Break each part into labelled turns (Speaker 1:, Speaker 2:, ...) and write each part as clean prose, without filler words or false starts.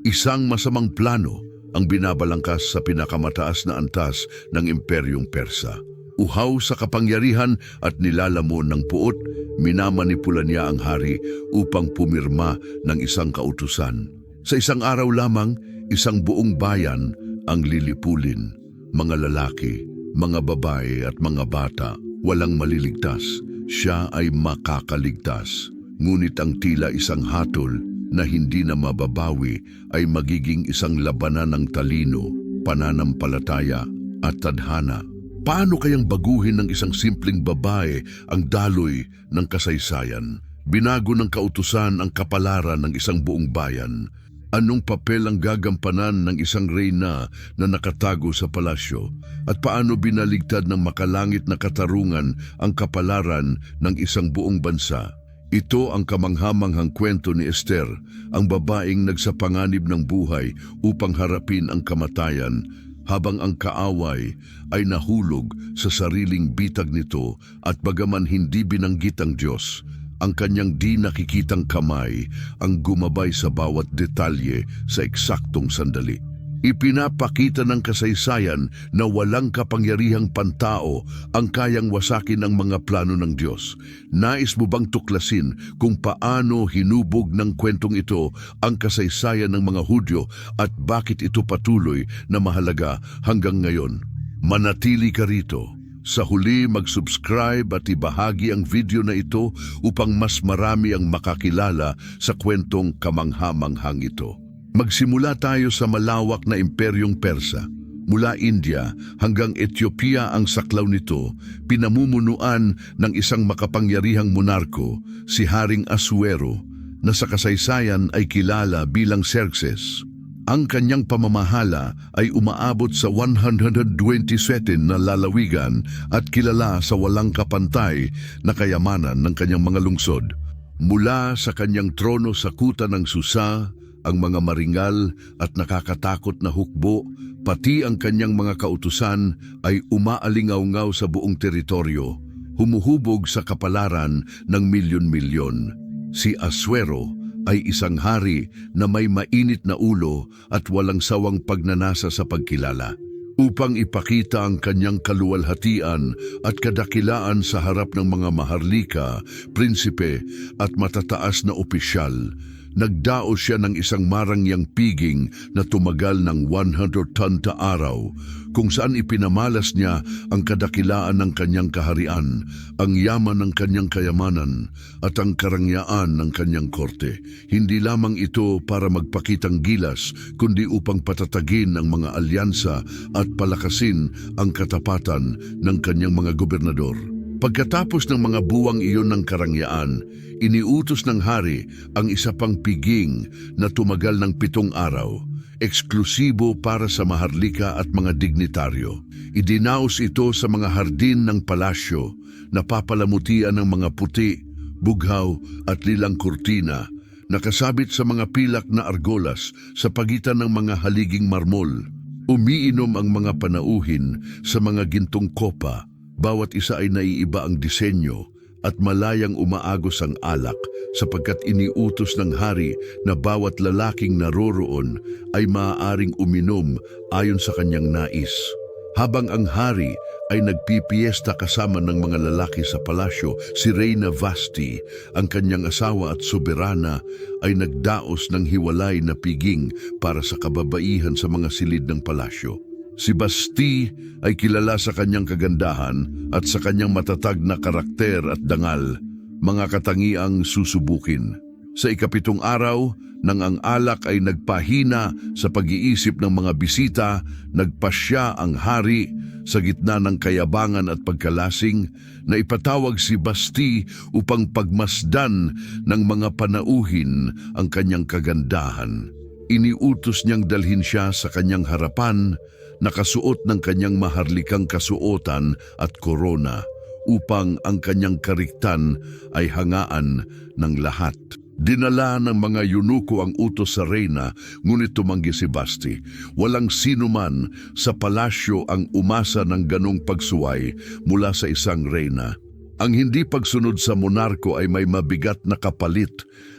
Speaker 1: Isang masamang plano ang binabalangkas sa pinakamataas na antas ng Imperyong Persa. Uhaw sa kapangyarihan at nilalamon ng puot, minamanipula niya ang hari upang pumirma ng isang kautusan. Sa isang araw lamang, isang buong bayan ang lilipulin. Mga lalaki, mga babae at mga bata, walang maliligtas. Siya ay makakaligtas. Ngunit ang tila isang hatol na hindi na mababawi ay magiging isang labanan ng talino, pananampalataya at tadhana. Paano kayang baguhin ng isang simpleng babae ang daloy ng kasaysayan? Binago ng kautusan ang kapalaran ng isang buong bayan. Anong papel ang gagampanan ng isang reyna na nakatago sa palasyo? At paano binaligtad ng makalangit na katarungan ang kapalaran ng isang buong bansa? Ito ang kamanghamanghang kwento ni Esther, ang babaeng nagsapanganib ng buhay upang harapin ang kamatayan, habang ang kaaway ay nahulog sa sariling bitag nito at bagaman hindi binanggit ang Diyos, ang kanyang di nakikitang kamay ang gumabay sa bawat detalye sa eksaktong sandali. Ipinapakita ng kasaysayan na walang kapangyarihang pantao ang kayang wasakin ang mga plano ng Diyos. Nais mo bang tuklasin kung paano hinubog ng kwentong ito ang kasaysayan ng mga Hudyo at bakit ito patuloy na mahalaga hanggang ngayon? Manatili ka rito. Sa huli, mag-subscribe at ibahagi ang video na ito upang mas marami ang makakilala sa kwentong kamanghamanghang ito. Magsimula tayo sa malawak na Imperyong Persa. Mula India hanggang Ethiopia ang saklaw nito, pinamumunuan ng isang makapangyarihang monarko, si Haring Asuero, na sa kasaysayan ay kilala bilang Xerxes. Ang kanyang pamamahala ay umaabot sa 127 na lalawigan at kilala sa walang kapantay na kayamanan ng kanyang mga lungsod. Mula sa kanyang trono sa kuta ng Susa, ang mga maringal at nakakatakot na hukbo, pati ang kanyang mga kautusan ay umaalingaw-ngaw sa buong teritoryo, humuhubog sa kapalaran ng milyon-milyon. Si Asuero ay isang hari na may mainit na ulo at walang sawang pagnanasa sa pagkilala. Upang ipakita ang kanyang kaluwalhatian at kadakilaan sa harap ng mga maharlika, prinsipe at matataas na opisyal, nagdaos siya ng isang marangyang piging na tumagal ng 100 araw, kung saan ipinamalas niya ang kadakilaan ng kanyang kaharian, ang yaman ng kanyang kayamanan, at ang karangyaan ng kanyang korte. Hindi lamang ito para magpakitang gilas, kundi upang patatagin ang mga alyansa at palakasin ang katapatan ng kanyang mga gobernador. Pagkatapos ng mga buwang iyon ng karangyaan, iniutos ng hari ang isa pang piging na tumagal ng 7 araw, eksklusibo para sa maharlika at mga dignitaryo. Idinaos ito sa mga hardin ng palasyo na papalamutian ng mga puti, bughaw at lilang kurtina, nakasabit sa mga pilak na argolas sa pagitan ng mga haliging marmol. Umiinom ang mga panauhin sa mga gintong kopa. Bawat isa ay naiiba ang disenyo at malayang umaagos ang alak sapagkat iniutos ng hari na bawat lalaking naroroon ay maaaring uminom ayon sa kanyang nais. Habang ang hari ay nagpipiesta kasama ng mga lalaki sa palasyo, si Reyna Vashti, ang kanyang asawa at soberana, ay nagdaos ng hiwalay na piging para sa kababaihan sa mga silid ng palasyo. Si Vashti ay kilala sa kanyang kagandahan at sa kanyang matatag na karakter at dangal, mga katangiang susubukin. Sa ika-7 araw, nang ang alak ay nagpahina sa pag-iisip ng mga bisita, nagpasya ang hari sa gitna ng kayabangan at pagkalasing na ipatawag si Vashti upang pagmasdan ng mga panauhin ang kanyang kagandahan. Iniutos niyang dalhin siya sa kanyang harapan, nakasuot ng kanyang maharlikang kasuotan at korona, upang ang kanyang kariktan ay hangaan ng lahat. Dinala ng mga yunuko ang utos sa reyna, ngunit tumanggi si Vashti. Walang sino man sa palasyo ang umasa ng ganong pagsuway mula sa isang reyna. Ang hindi pagsunod sa monarko ay may mabigat na kapalit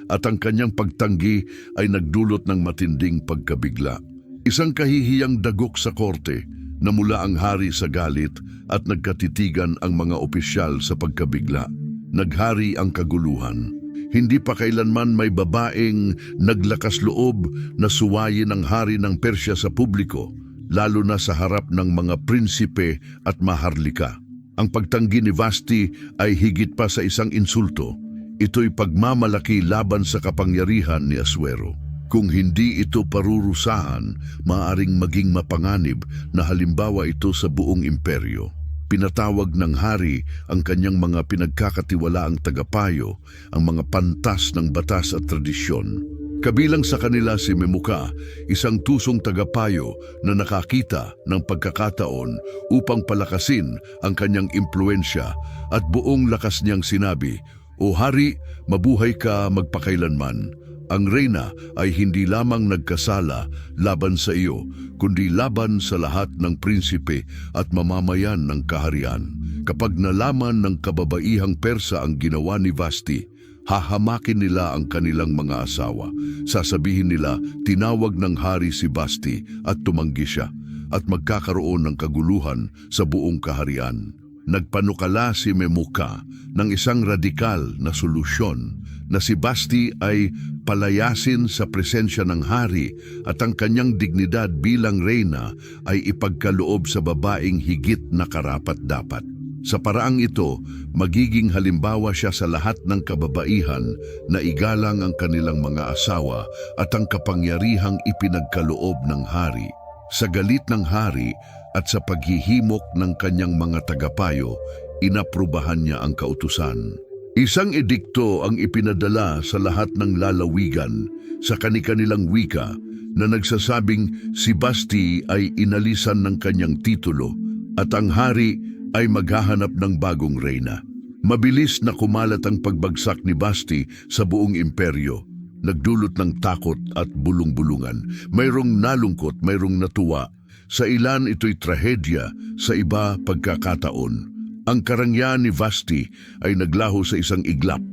Speaker 1: at ang kanyang pagtanggi ay nagdulot ng matinding pagkabigla. Isang kahihiyang dagok sa korte na mula ang hari sa galit at nagkatitigan ang mga opisyal sa pagkabigla. Naghari ang kaguluhan. Hindi pa kailanman may babaeng naglakas loob na suwayin ang hari ng Persya sa publiko, lalo na sa harap ng mga prinsipe at maharlika. Ang pagtanggi ni Vashti ay higit pa sa isang insulto. Ito'y pagmamalaki laban sa kapangyarihan ni Aswero. Kung hindi ito parurusahan, maaaring maging mapanganib na halimbawa ito sa buong imperyo. Pinatawag ng hari ang kanyang mga pinagkakatiwalaang tagapayo, ang mga pantas ng batas at tradisyon. Kabilang sa kanila si Memuka, isang tusong tagapayo na nakakita ng pagkakataon upang palakasin ang kanyang impluensya at buong lakas niyang sinabi, "O hari, mabuhay ka magpakailanman. Ang reyna ay hindi lamang nagkasala laban sa iyo, kundi laban sa lahat ng prinsipe at mamamayan ng kaharian. Kapag nalaman ng kababaihang Persa ang ginawa ni Vashti, hahamakin nila ang kanilang mga asawa. Sasabihin nila, tinawag ng hari si Vashti at tumanggi siya, at magkakaroon ng kaguluhan sa buong kaharian." Nagpanukala si Memuka ng isang radikal na solusyon na si Vashti ay palayasin sa presensya ng hari at ang kanyang dignidad bilang reyna ay ipagkaloob sa babaeng higit na karapat-dapat. Sa paraang ito, magiging halimbawa siya sa lahat ng kababaihan na igalang ang kanilang mga asawa at ang kapangyarihang ipinagkaloob ng hari. Sa galit ng hari at sa paghihimok ng kanyang mga tagapayo, inaprubahan niya ang kautusan. Isang edikto ang ipinadala sa lahat ng lalawigan sa kani-kanilang wika na nagsasabing si Vashti ay inalisan ng kanyang titulo at ang hari ay maghahanap ng bagong reyna. Mabilis na kumalat ang pagbagsak ni Vashti sa buong imperyo. Nagdulot ng takot at bulong-bulungan. Mayroong nalungkot, mayroong natuwa. Sa ilan ito'y trahedya, sa iba pagkakataon. Ang karangyaan ni Vashti ay naglaho sa isang iglap.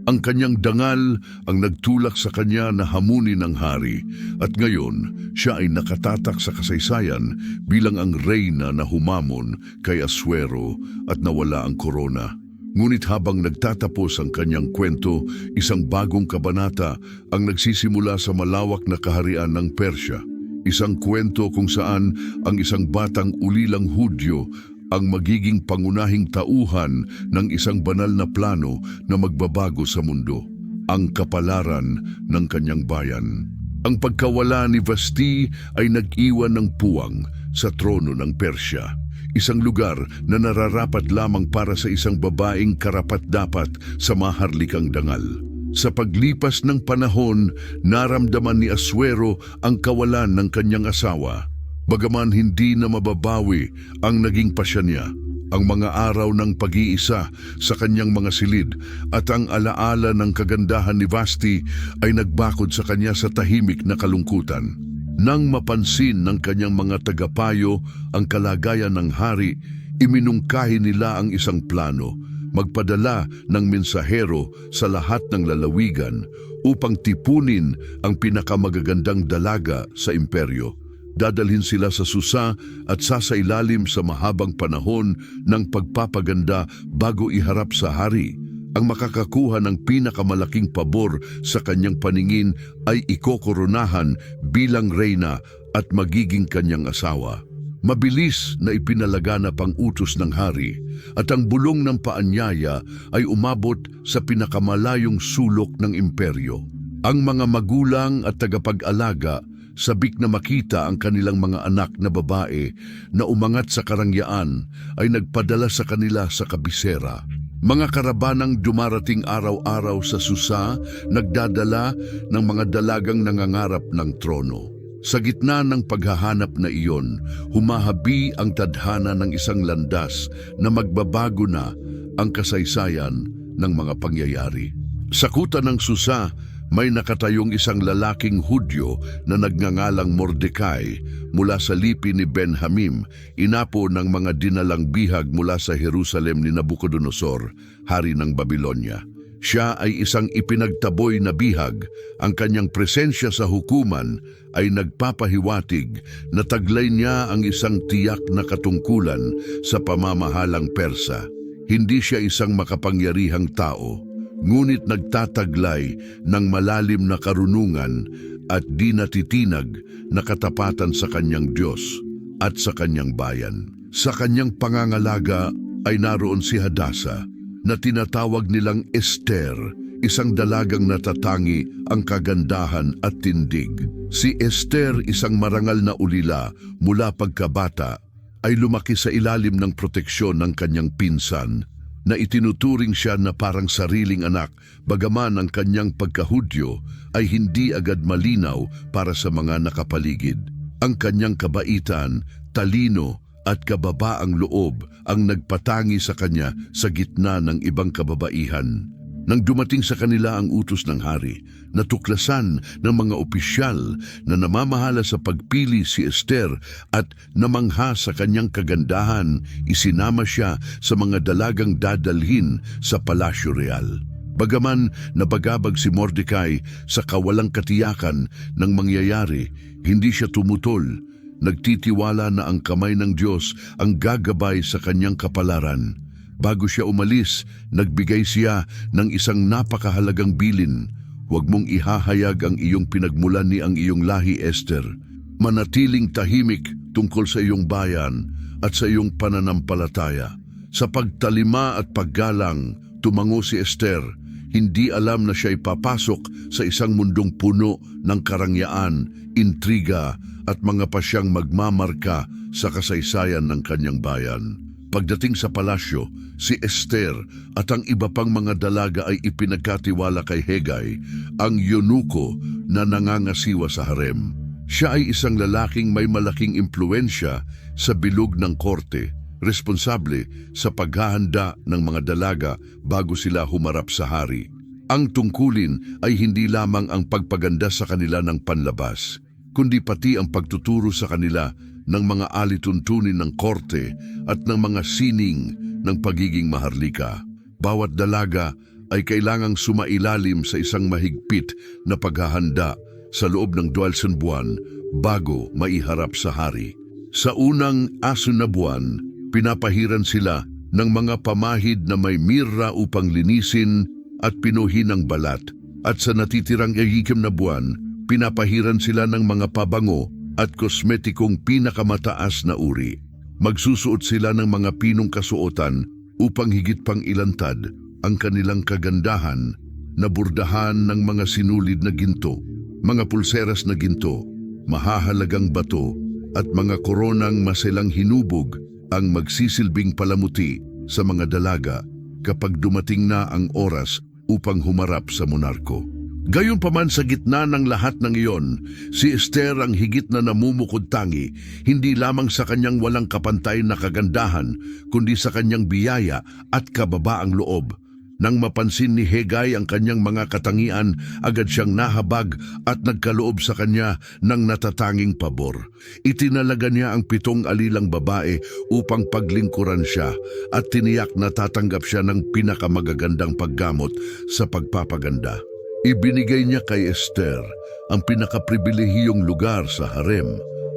Speaker 1: Ang kanyang dangal ang nagtulak sa kanya na hamunin ng hari, at ngayon siya ay nakatatak sa kasaysayan bilang ang reyna na humamon kay Aswero at nawala ang korona. Ngunit habang nagtatapos ang kanyang kwento, isang bagong kabanata ang nagsisimula sa malawak na kaharian ng Persya. Isang kwento kung saan ang isang batang ulilang Hudyo ang magiging pangunahing tauhan ng isang banal na plano na magbabago sa mundo, ang kapalaran ng kanyang bayan. Ang pagkawala ni Vashti ay nag-iwan ng puwang sa trono ng Persya, isang lugar na nararapat lamang para sa isang babaeng karapat-dapat sa maharlikang dangal. Sa paglipas ng panahon, naramdaman ni Aswero ang kawalan ng kanyang asawa. Bagaman hindi na mababawi ang naging pasya niya, ang mga araw ng pag-iisa sa kanyang mga silid at ang alaala ng kagandahan ni Vashti ay nagbakod sa kanya sa tahimik na kalungkutan. Nang mapansin ng kanyang mga tagapayo ang kalagayan ng hari, iminungkahi nila ang isang plano, magpadala ng mensahero sa lahat ng lalawigan upang tipunin ang pinakamagagandang dalaga sa imperyo. Dadalhin sila sa Susa at sasailalim sa mahabang panahon ng pagpapaganda bago iharap sa hari. Ang makakakuha ng pinakamalaking pabor sa kanyang paningin ay ikokoronahan bilang reyna at magiging kanyang asawa. Mabilis na ipinalaganap ang utos ng hari at ang bulong ng paanyaya ay umabot sa pinakamalayong sulok ng imperyo. Ang mga magulang at tagapag-alaga sabik na makita ang kanilang mga anak na babae na umangat sa karangyaan ay nagpadala sa kanila sa kabisera. Mga karabanang dumarating araw-araw sa Susa nagdadala ng mga dalagang nangangarap ng trono. Sa gitna ng paghahanap na iyon, humahabi ang tadhana ng isang landas na magbabago na ang kasaysayan ng mga pangyayari. Sa kuta ng Susa, may nakatayong isang lalaking Hudyo na nagngangalang Mordecai mula sa lipi ni Benhamim, inapo ng mga dinalang bihag mula sa Jerusalem ni Nabucodonosor, hari ng Babylonia. Siya ay isang ipinagtaboy na bihag. Ang kanyang presensya sa hukuman ay nagpapahiwatig na taglay niya ang isang tiyak na katungkulan sa pamamahalang Persa. Hindi siya isang makapangyarihang tao, ngunit nagtataglay ng malalim na karunungan at di natitinag na katapatan sa kanyang Diyos at sa kanyang bayan. Sa kanyang pangangalaga ay naroon si Hadasa, na tinatawag nilang Esther, isang dalagang natatangi ang kagandahan at tindig. Si Esther, isang marangal na ulila mula pagkabata, ay lumaki sa ilalim ng proteksyon ng kanyang pinsan, na itinuturing siya na parang sariling anak, bagaman ang kanyang pagkahudyo ay hindi agad malinaw para sa mga nakapaligid. Ang kanyang kabaitan, talino at kababaang loob ang nagpatangi sa kanya sa gitna ng ibang kababaihan. Nang dumating sa kanila ang utos ng hari, natuklasan ng mga opisyal na namamahala sa pagpili si Esther at namangha sa kanyang kagandahan, isinama siya sa mga dalagang dadalhin sa Palasyo Real. Bagaman nabagabag si Mordecai sa kawalang katiyakan ng mangyayari, hindi siya tumutol. Nagtitiwala na ang kamay ng Diyos ang gagabay sa kanyang kapalaran. Bago siya umalis, nagbigay siya ng isang napakahalagang bilin. Huwag mong ihahayag ang iyong pinagmulan ni ang iyong lahi, Esther. Manatiling tahimik tungkol sa iyong bayan at sa iyong pananampalataya. Sa pagtalima at paggalang, tumango si Esther. Hindi alam na siya'y papasok sa isang mundong puno ng karangyaan, intriga at mga pasyang magmamarka sa kasaysayan ng kanyang bayan. Pagdating sa palasyo, si Esther at ang iba pang mga dalaga ay ipinagkatiwala kay Hegai, ang eunuko na nangangasiwa sa harem. Siya ay isang lalaking may malaking impluensya sa bilog ng korte, responsable sa paghahanda ng mga dalaga bago sila humarap sa hari. Ang tungkulin ay hindi lamang ang pagpaganda sa kanila ng panlabas, kundi pati ang pagtuturo sa kanila ng mga alituntunin ng korte at ng mga sining ng pagiging maharlika. Bawat dalaga ay kailangang sumailalim sa isang mahigpit na paghahanda sa loob ng 12 buwan bago maiharap sa hari. Sa unang 6 na buwan, pinapahiran sila ng mga pamahid na may mirra upang linisin at pinuhin ang balat, at sa natitirang 6 na buwan, pinapahiran sila ng mga pabango at kosmetikong pinakamataas na uri. Magsusuot sila ng mga pinong kasuotan upang higit pang ilantad ang kanilang kagandahan na burdahan ng mga sinulid na ginto, mga pulseras na ginto, mahahalagang bato at mga koronang maselang hinubog ang magsisilbing palamuti sa mga dalaga kapag dumating na ang oras upang humarap sa monarko. Gayunpaman, sa gitna ng lahat ng iyon, si Esther ang higit na namumukod-tangi, hindi lamang sa kanyang walang kapantay na kagandahan, kundi sa kanyang biyaya at kababaang loob. Nang mapansin ni Hegai ang kanyang mga katangian, agad siyang nahabag at nagkaloob sa kanya ng natatanging pabor. Itinalaga niya ang 7 alilang babae upang paglingkuran siya at tiniyak na tatanggap siya ng pinakamagagandang paggamot sa pagpapaganda. Ibinigay niya kay Esther ang pinakapribilehiyong lugar sa harem.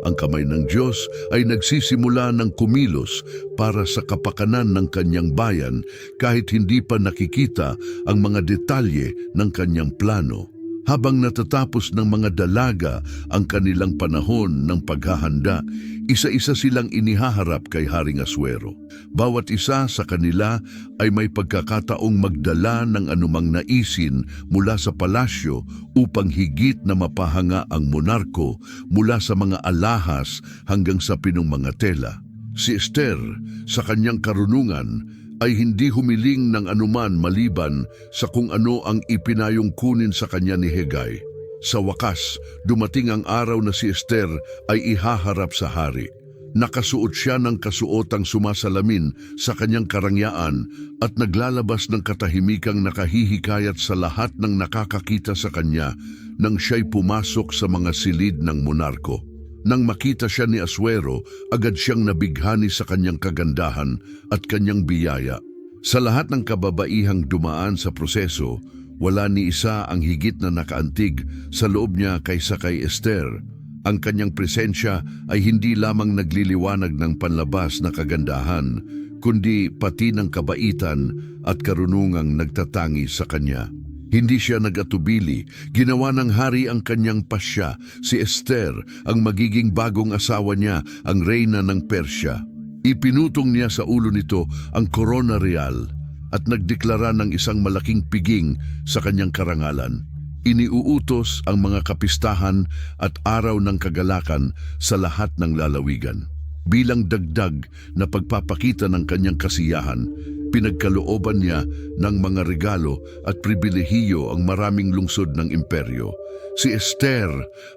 Speaker 1: Ang kamay ng Diyos ay nagsisimula ng kumilos para sa kapakanan ng kanyang bayan kahit hindi pa nakikita ang mga detalye ng kanyang plano. Habang natatapos ng mga dalaga ang kanilang panahon ng paghahanda, isa-isa silang inihaharap kay Haring Asuero. Bawat isa sa kanila ay may pagkakataong magdala ng anumang naisin mula sa palasyo upang higit na mapahanga ang monarko mula sa mga alahas hanggang sa pinong mga tela. Si Esther, sa kanyang karunungan, ay hindi humiling ng anuman maliban sa kung ano ang ipinayong kunin sa kanya ni Hegai. Sa wakas, dumating ang araw na si Esther ay ihaharap sa hari. Nakasuot siya ng kasuotang sumasalamin sa kanyang karangyaan at naglalabas ng katahimikang nakahihikayat sa lahat ng nakakakita sa kanya nang siya'y pumasok sa mga silid ng monarko. Nang makita siya ni Asuero, agad siyang nabighani sa kanyang kagandahan at kanyang biyaya. Sa lahat ng kababaihang dumaan sa proseso, wala ni isa ang higit na nakaantig sa loob niya kaysa kay Esther. Ang kanyang presensya ay hindi lamang nagliliwanag ng panlabas na kagandahan, kundi pati ng kabaitan at karunungang nagtatangi sa kanya. Hindi siya nag-atubili, ginawa ng hari ang kanyang pasya, si Esther, ang magiging bagong asawa niya, ang reyna ng Persya. Ipinutong niya sa ulo nito ang korona real at nagdeklara ng isang malaking piging sa kanyang karangalan. Iniuutos ang mga kapistahan at araw ng kagalakan sa lahat ng lalawigan. Bilang dagdag na pagpapakita ng kanyang kasiyahan, pinagkalooban niya ng mga regalo at pribilehiyo ang maraming lungsod ng imperyo. Si Esther,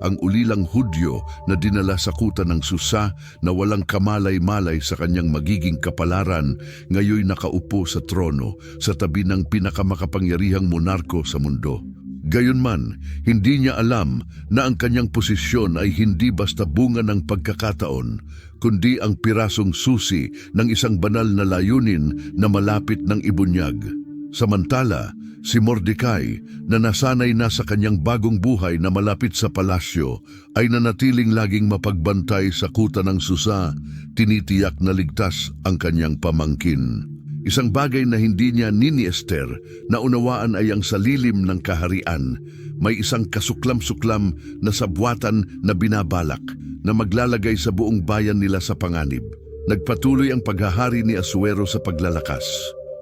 Speaker 1: ang ulilang Hudyo na dinala sa kuta ng Susa na walang kamalay-malay sa kanyang magiging kapalaran, ngayoy nakaupo sa trono sa tabi ng pinakamakapangyarihang monarko sa mundo. Gayunman, hindi niya alam na ang kanyang posisyon ay hindi basta bunga ng pagkakataon, kundi ang pirasong susi ng isang banal na layunin na malapit ng ibunyag. Samantala, si Mordecai, na nasanay na sa kanyang bagong buhay na malapit sa palasyo, ay nanatiling laging mapagbantay sa kuta ng Susa, tinitiyak na ligtas ang kanyang pamangkin. Isang bagay na hindi niya ni Esther na unawaan ay ang sa lilim ng kaharian. May isang kasuklam-suklam na sabwatan na binabalak na maglalagay sa buong bayan nila sa panganib. Nagpatuloy ang paghahari ni Asuero sa paglalakas.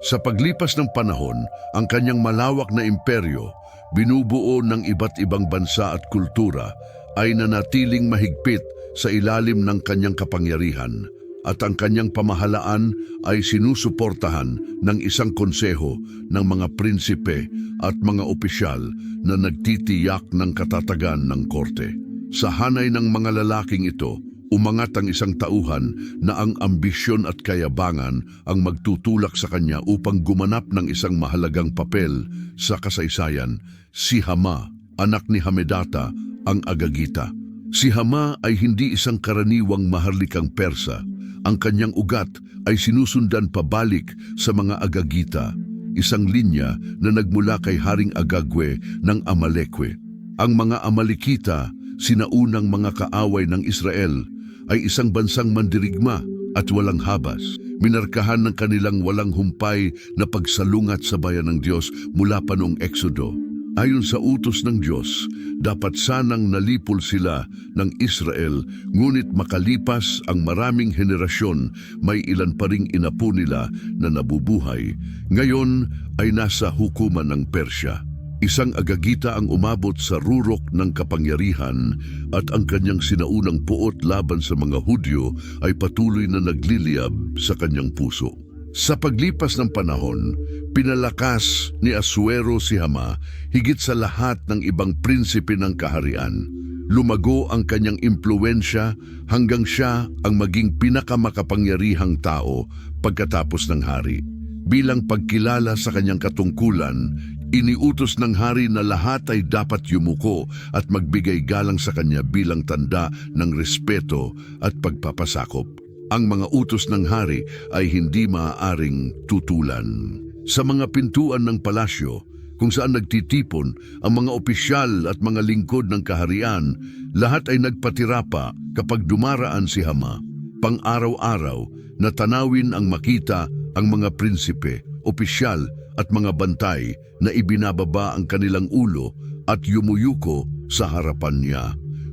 Speaker 1: Sa paglipas ng panahon, ang kanyang malawak na imperyo, binubuo ng iba't ibang bansa at kultura, ay nanatiling mahigpit sa ilalim ng kanyang kapangyarihan. At ang kanyang pamahalaan ay sinusuportahan ng isang konseho ng mga prinsipe at mga opisyal na nagtitiyak ng katatagan ng korte. Sa hanay ng mga lalaking ito, umangat ang isang tauhan na ang ambisyon at kayabangan ang magtutulak sa kanya upang gumanap ng isang mahalagang papel sa kasaysayan, si Hama, anak ni Hamedata, ang Agagita. Si Hama ay hindi isang karaniwang maharlikang Persa. Ang kanyang ugat ay sinusundan pabalik sa mga Agagita, isang linya na nagmula kay Haring Agagwe ng Amalekwe. Ang mga Amalekita, sinaunang mga kaaway ng Israel, ay isang bansang mandirigma at walang habas. Minarkahan ng kanilang walang humpay na pagsalungat sa bayan ng Diyos mula pa noong Exodo. Ayon sa utos ng Diyos, dapat sanang nalipol sila ng Israel, ngunit makalipas ang maraming henerasyon, may ilan pa ring inapo nila na nabubuhay. Ngayon ay nasa hukuman ng Persya. Isang Agagita ang umabot sa rurok ng kapangyarihan at ang kanyang sinaunang puot laban sa mga Hudyo ay patuloy na nagliliyab sa kanyang puso. Sa paglipas ng panahon, pinalakas ni Asuero si Hama higit sa lahat ng ibang prinsipe ng kaharian. Lumago ang kanyang impluwensya hanggang siya ang maging pinakamakapangyarihang tao pagkatapos ng hari. Bilang pagkilala sa kanyang katungkulan, iniutos ng hari na lahat ay dapat yumuko at magbigay galang sa kanya bilang tanda ng respeto at pagpapasakop. Ang mga utos ng hari ay hindi maaaring tutulan. Sa mga pintuan ng palasyo, kung saan nagtitipon ang mga opisyal at mga lingkod ng kaharian, lahat ay nagpatirapa kapag dumaraan si Hama. Pang-araw-araw na tanawin ang makita ang mga prinsipe, opisyal at mga bantay na ibinababa ang kanilang ulo at yumuyuko sa harapan niya.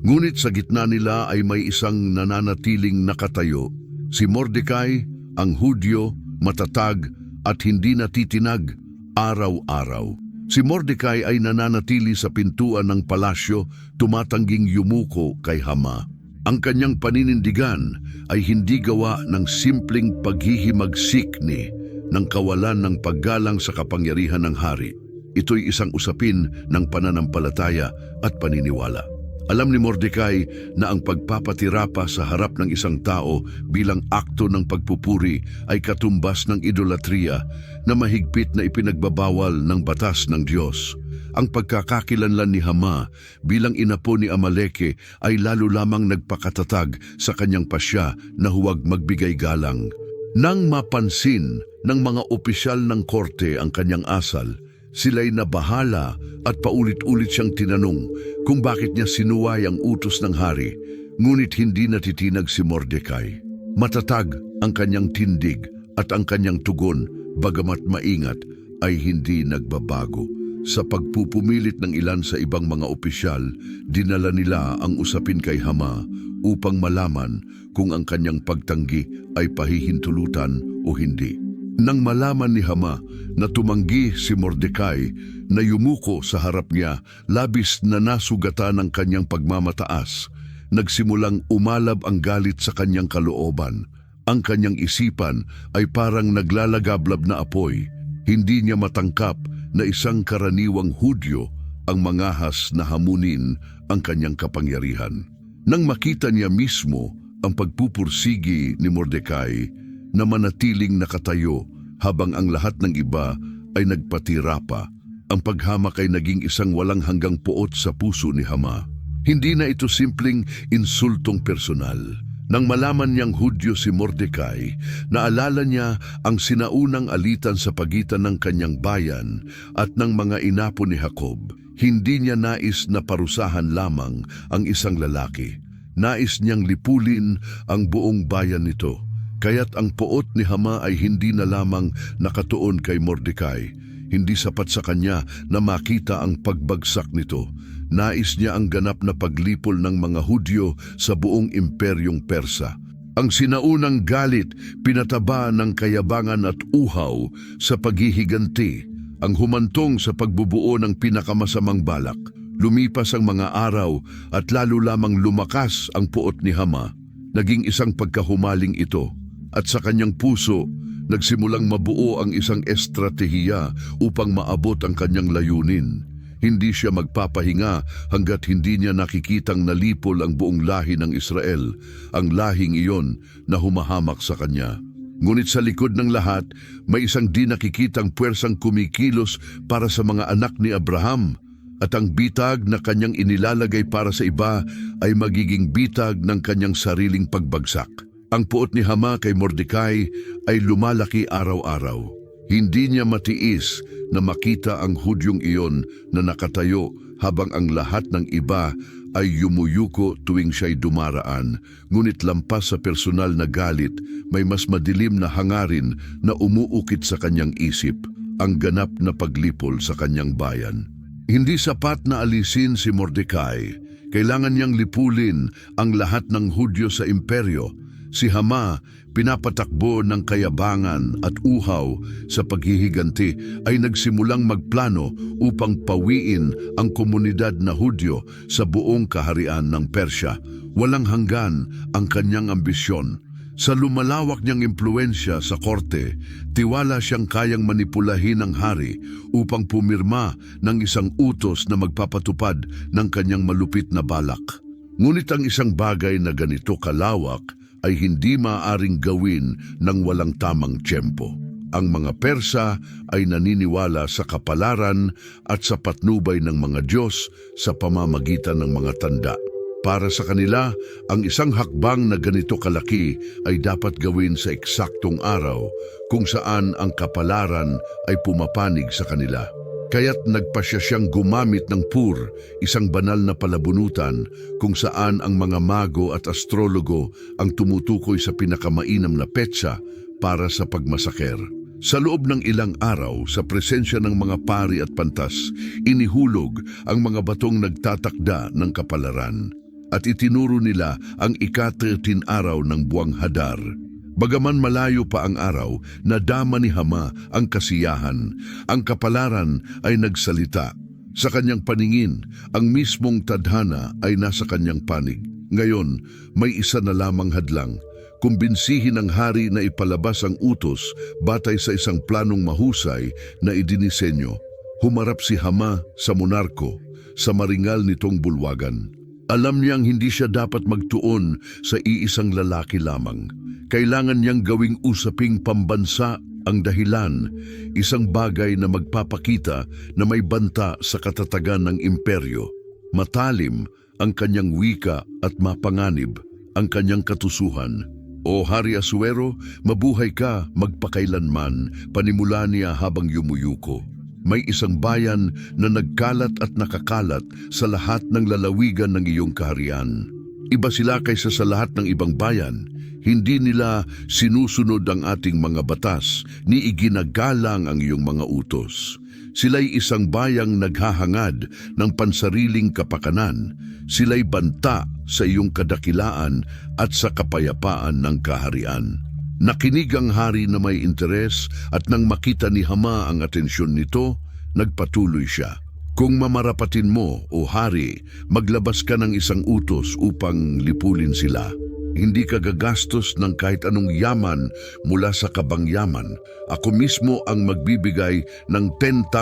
Speaker 1: Ngunit sa gitna nila ay may isang nananatiling nakatayo, si Mordecai, ang Hudyo, matatag at hindi natitinag araw-araw. Si Mordecai ay nananatili sa pintuan ng palasyo, tumatangging yumuko kay Hama. Ang kanyang paninindigan ay hindi gawa ng simpleng paghihimagsikni ng kawalan ng paggalang sa kapangyarihan ng hari. Ito'y isang usapin ng pananampalataya at paniniwala. Alam ni Mordecai na ang pagpapatirapa sa harap ng isang tao bilang akto ng pagpupuri ay katumbas ng idolatriya na mahigpit na ipinagbabawal ng batas ng Diyos. Ang pagkakakilanlan ni Hama bilang inapo ni Amaleke ay lalo lamang nagpakatatag sa kanyang pasya na huwag magbigay galang. Nang mapansin ng mga opisyal ng korte ang kanyang asal, sila'y nabahala at paulit-ulit siyang tinanong kung bakit niya sinuway ang utos ng hari, ngunit hindi natitinag si Mordecai. Matatag ang kanyang tindig at ang kanyang tugon, bagamat maingat, ay hindi nagbabago. Sa pagpupumilit ng ilan sa ibang mga opisyal, dinala nila ang usapin kay Hama upang malaman kung ang kanyang pagtanggi ay pahihintulutan o hindi. Nang malaman ni Hama na tumanggi si Mordecai na yumuko sa harap niya, labis na nasugatan ang kanyang pagmamataas. Nagsimulang umalab ang galit sa kanyang kalooban. Ang kanyang isipan ay parang naglalagablab na apoy. Hindi niya matangkap na isang karaniwang Hudyo ang mangahas na hamunin ang kanyang kapangyarihan. Nang makita niya mismo ang pagpupursigi ni Mordecai na manatiling nakatayo habang ang lahat ng iba ay nagpatira pa, ang paghamak ay naging isang walang hanggang puot sa puso ni Hama. Hindi na ito simpleng insultong personal. Nang malaman niyang Hudyo si Mordecai, naalala niya ang sinaunang alitan sa pagitan ng kanyang bayan at ng mga inapo ni Jacob. Hindi niya nais na parusahan lamang ang isang lalaki. Nais niyang lipulin ang buong bayan nito. Kaya't ang puot ni Hama ay hindi na lamang nakatuon kay Mordecai. Hindi sapat sa kanya na makita ang pagbagsak nito. Nais niya ang ganap na paglipol ng mga Hudyo sa buong imperyong Persa. Ang sinaunang galit, pinataba ng kayabangan at uhaw sa paghihiganti, ang humantong sa pagbubuo ng pinakamasamang balak. Lumipas ang mga araw at lalo lamang lumakas ang puot ni Hama. Naging isang pagkahumaling ito at sa kanyang puso, nagsimulang mabuo ang isang estratehiya upang maabot ang kanyang layunin. Hindi siya magpapahinga hanggat hindi niya nakikitang nalipol ang buong lahi ng Israel, ang lahing iyon na humahamak sa kanya. Ngunit sa likod ng lahat, may isang di nakikitang puwersang kumikilos para sa mga anak ni Abraham, at ang bitag na kanyang inilalagay para sa iba ay magiging bitag ng kanyang sariling pagbagsak. Ang puot ni Hama kay Mordecai ay lumalaki araw-araw. Hindi niya matiis na makita ang Hudyong iyon na nakatayo habang ang lahat ng iba ay yumuyuko tuwing siya'y dumaraan. Ngunit lampas sa personal na galit, may mas madilim na hangarin na umuukit sa kanyang isip, ang ganap na paglipol sa kanyang bayan. Hindi sapat na alisin si Mordecai. Kailangan niyang lipulin ang lahat ng Hudyo sa imperyo. Si Hama, pinapatakbo ng kayabangan at uhaw sa paghihiganti, ay nagsimulang magplano upang pawiin ang komunidad na Hudyo sa buong kaharian ng Persya. Walang hanggan ang kanyang ambisyon. Sa lumalawak niyang impluensya sa korte, tiwala siyang kayang manipulahin ang hari upang pumirma ng isang utos na magpapatupad ng kanyang malupit na balak. Ngunit ang isang bagay na ganito kalawak ay hindi maaaring gawin ng walang tamang tiyempo. Ang mga Persa ay naniniwala sa kapalaran at sa patnubay ng mga Diyos sa pamamagitan ng mga tanda. Para sa kanila, ang isang hakbang na ganito kalaki ay dapat gawin sa eksaktong araw kung saan ang kapalaran ay pumapanig sa kanila. Kaya't nagpasya siyang gumamit ng Pur, isang banal na palabunutan kung saan ang mga mago at astrologo ang tumutukoy sa pinakamainam na petsa para sa pagmasaker. Sa loob ng ilang araw, sa presensya ng mga pari at pantas, inihulog ang mga batong nagtatakda ng kapalaran at itinuro nila ang ika-13 araw ng buwang Hadar. Bagaman malayo pa ang araw, nadama ni Hama ang kasiyahan. Ang kapalaran ay nagsalita. Sa kanyang paningin, ang mismong tadhana ay nasa kanyang panig. Ngayon, may isa na lamang hadlang. Kumbinsihin ang hari na ipalabas ang utos batay sa isang planong mahusay na idinisenyo. Humarap si Hama sa monarko, sa maringal nitong bulwagan. Alam niyang hindi siya dapat magtuon sa iisang lalaki lamang. Kailangan niyang gawing usaping pambansa ang dahilan, isang bagay na magpapakita na may banta sa katatagan ng imperyo. Matalim ang kanyang wika at mapanganib ang kanyang katusuhan. O Hari Asuero, mabuhay ka magpakailanman, panimula niya habang yumuyuko. May isang bayan na nagkalat at nakakalat sa lahat ng lalawigan ng iyong kaharian. Iba sila kaysa sa lahat ng ibang bayan. Hindi nila sinusunod ang ating mga batas, ni iginagalang ang iyong mga utos. Sila'y isang bayang naghahangad ng pansariling kapakanan. Sila'y banta sa iyong kadakilaan at sa kapayapaan ng kaharian. Nakinig ang hari na may interes at nang makita ni Hama ang atensyon nito, nagpatuloy siya. Kung mamarapatin mo, o hari, maglabas ka ng isang utos upang lipulin sila. Hindi ka gagastos ng kahit anong yaman mula sa kabangyaman. Ako mismo ang magbibigay ng 10,000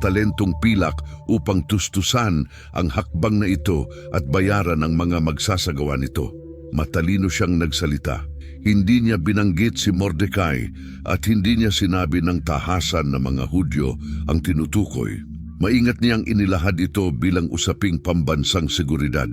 Speaker 1: talentong pilak upang tustusan ang hakbang na ito at bayaran ang mga magsasagawa nito. Matalino siyang nagsalita. Hindi niya binanggit si Mordecai at hindi niya sinabi ng tahasan ng mga Hudyo ang tinutukoy. Maingat niyang inilahad ito bilang usaping pambansang seguridad.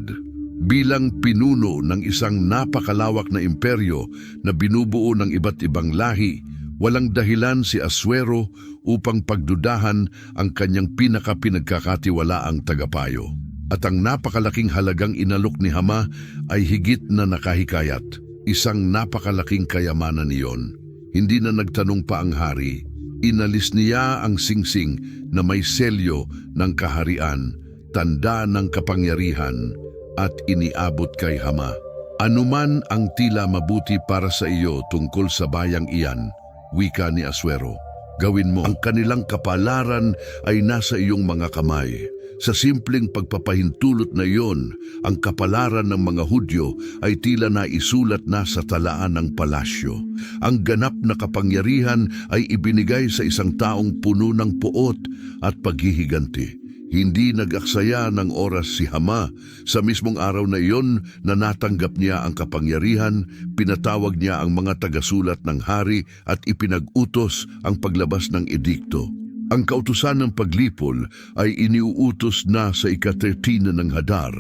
Speaker 1: Bilang pinuno ng isang napakalawak na imperyo na binubuo ng iba't ibang lahi, walang dahilan si Asuero upang pagdudahan ang kanyang pinagkakatiwalaang tagapayo. At ang napakalaking halagang inalok ni Hama ay higit na nakahikayat. Isang napakalaking kayamanan iyon. Hindi na nagtanong pa ang hari. Inalis niya ang singsing na may selyo ng kaharian, tanda ng kapangyarihan, at iniabot kay Hama. Anuman ang tila mabuti para sa iyo tungkol sa bayang iyan, wika ni Asuero, gawin mo. Ang kanilang kapalaran ay nasa iyong mga kamay. Sa simpleng pagpapahintulot na iyon, ang kapalaran ng mga Hudyo ay tila na isulat na sa talaan ng palasyo. Ang ganap na kapangyarihan ay ibinigay sa isang taong puno ng puot at paghihiganti. Hindi nag-aksaya ng oras si Hama. Sa mismong araw na iyon na natanggap niya ang kapangyarihan, pinatawag niya ang mga tagasulat ng hari at ipinag-utos ang paglabas ng edikto. Ang kautusan ng paglipol ay iniuutos na sa ika-13 ng Hadar.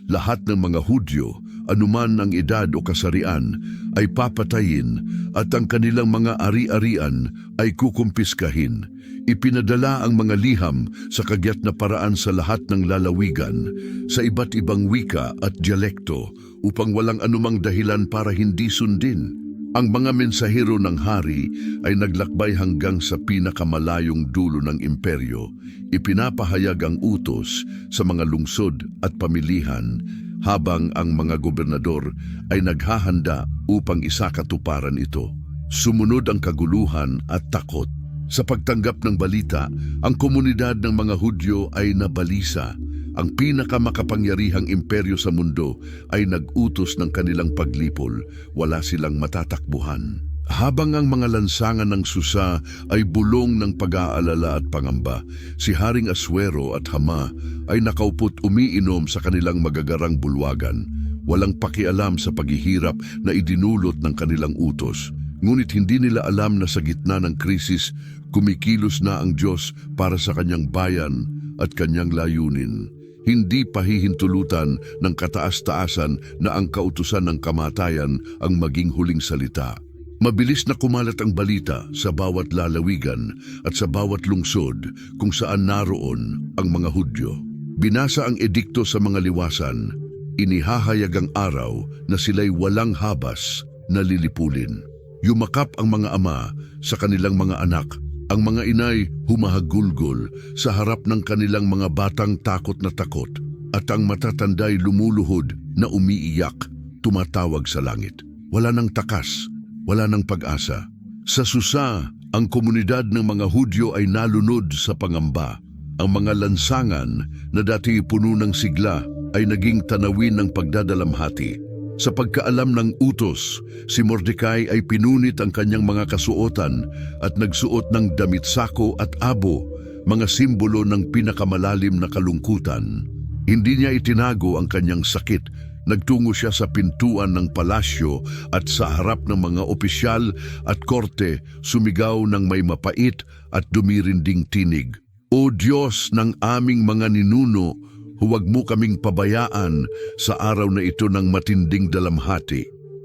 Speaker 1: Lahat ng mga Hudyo, anuman ang edad o kasarian, ay papatayin at ang kanilang mga ari-arian ay kukumpiskahin. Ipinadala ang mga liham sa kagyat na paraan sa lahat ng lalawigan, sa iba't ibang wika at dialekto upang walang anumang dahilan para hindi sundin. Ang mga mensahero ng hari ay naglakbay hanggang sa pinakamalayong dulo ng imperyo. Ipinapahayag ang utos sa mga lungsod at pamilihan habang ang mga gobernador ay naghahanda upang isakatuparan ito. Sumunod ang kaguluhan at takot. Sa pagtanggap ng balita, ang komunidad ng mga Hudyo ay nabalisa. Ang pinakamakapangyarihang imperyo sa mundo ay nag-utos ng kanilang paglipol. Wala silang matatakbuhan. Habang ang mga lansangan ng Susa ay bulong ng pag-aalala at pangamba, si Haring Asuero at Hama ay nakaupo't umiinom sa kanilang magagarang bulwagan. Walang pakialam sa paghihirap na idinulot ng kanilang utos. Ngunit hindi nila alam na sa gitna ng krisis, kumikilos na ang Diyos para sa kanyang bayan at kanyang layunin. Hindi pahihintulutan ng kataas-taasan na ang kautusan ng kamatayan ang maging huling salita. Mabilis na kumalat ang balita sa bawat lalawigan at sa bawat lungsod kung saan naroon ang mga Hudyo. Binasa ang edikto sa mga liwasan. Inihahayag ang araw na sila'y walang habas na lilipulin. Yumakap ang mga ama sa kanilang mga anak. Ang mga inay humahagulgol sa harap ng kanilang mga batang takot na takot at ang matatanday lumuluhod na umiiyak, tumatawag sa langit. Wala nang takas, wala nang pag-asa. Sa Susa, ang komunidad ng mga Hudyo ay nalunod sa pangamba. Ang mga lansangan na dati puno ng sigla ay naging tanawin ng pagdadalamhati. Sa pagkaalam ng utos, si Mordecai ay pinunit ang kanyang mga kasuotan at nagsuot ng damit sako at abo, mga simbolo ng pinakamalalim na kalungkutan. Hindi niya itinago ang kanyang sakit. Nagtungo siya sa pintuan ng palasyo at sa harap ng mga opisyal at korte sumigaw ng may mapait at dumirinding tinig. O Diyos ng aming mga ninuno, huwag mo kaming pabayaan sa araw na ito ng matinding dalamhati.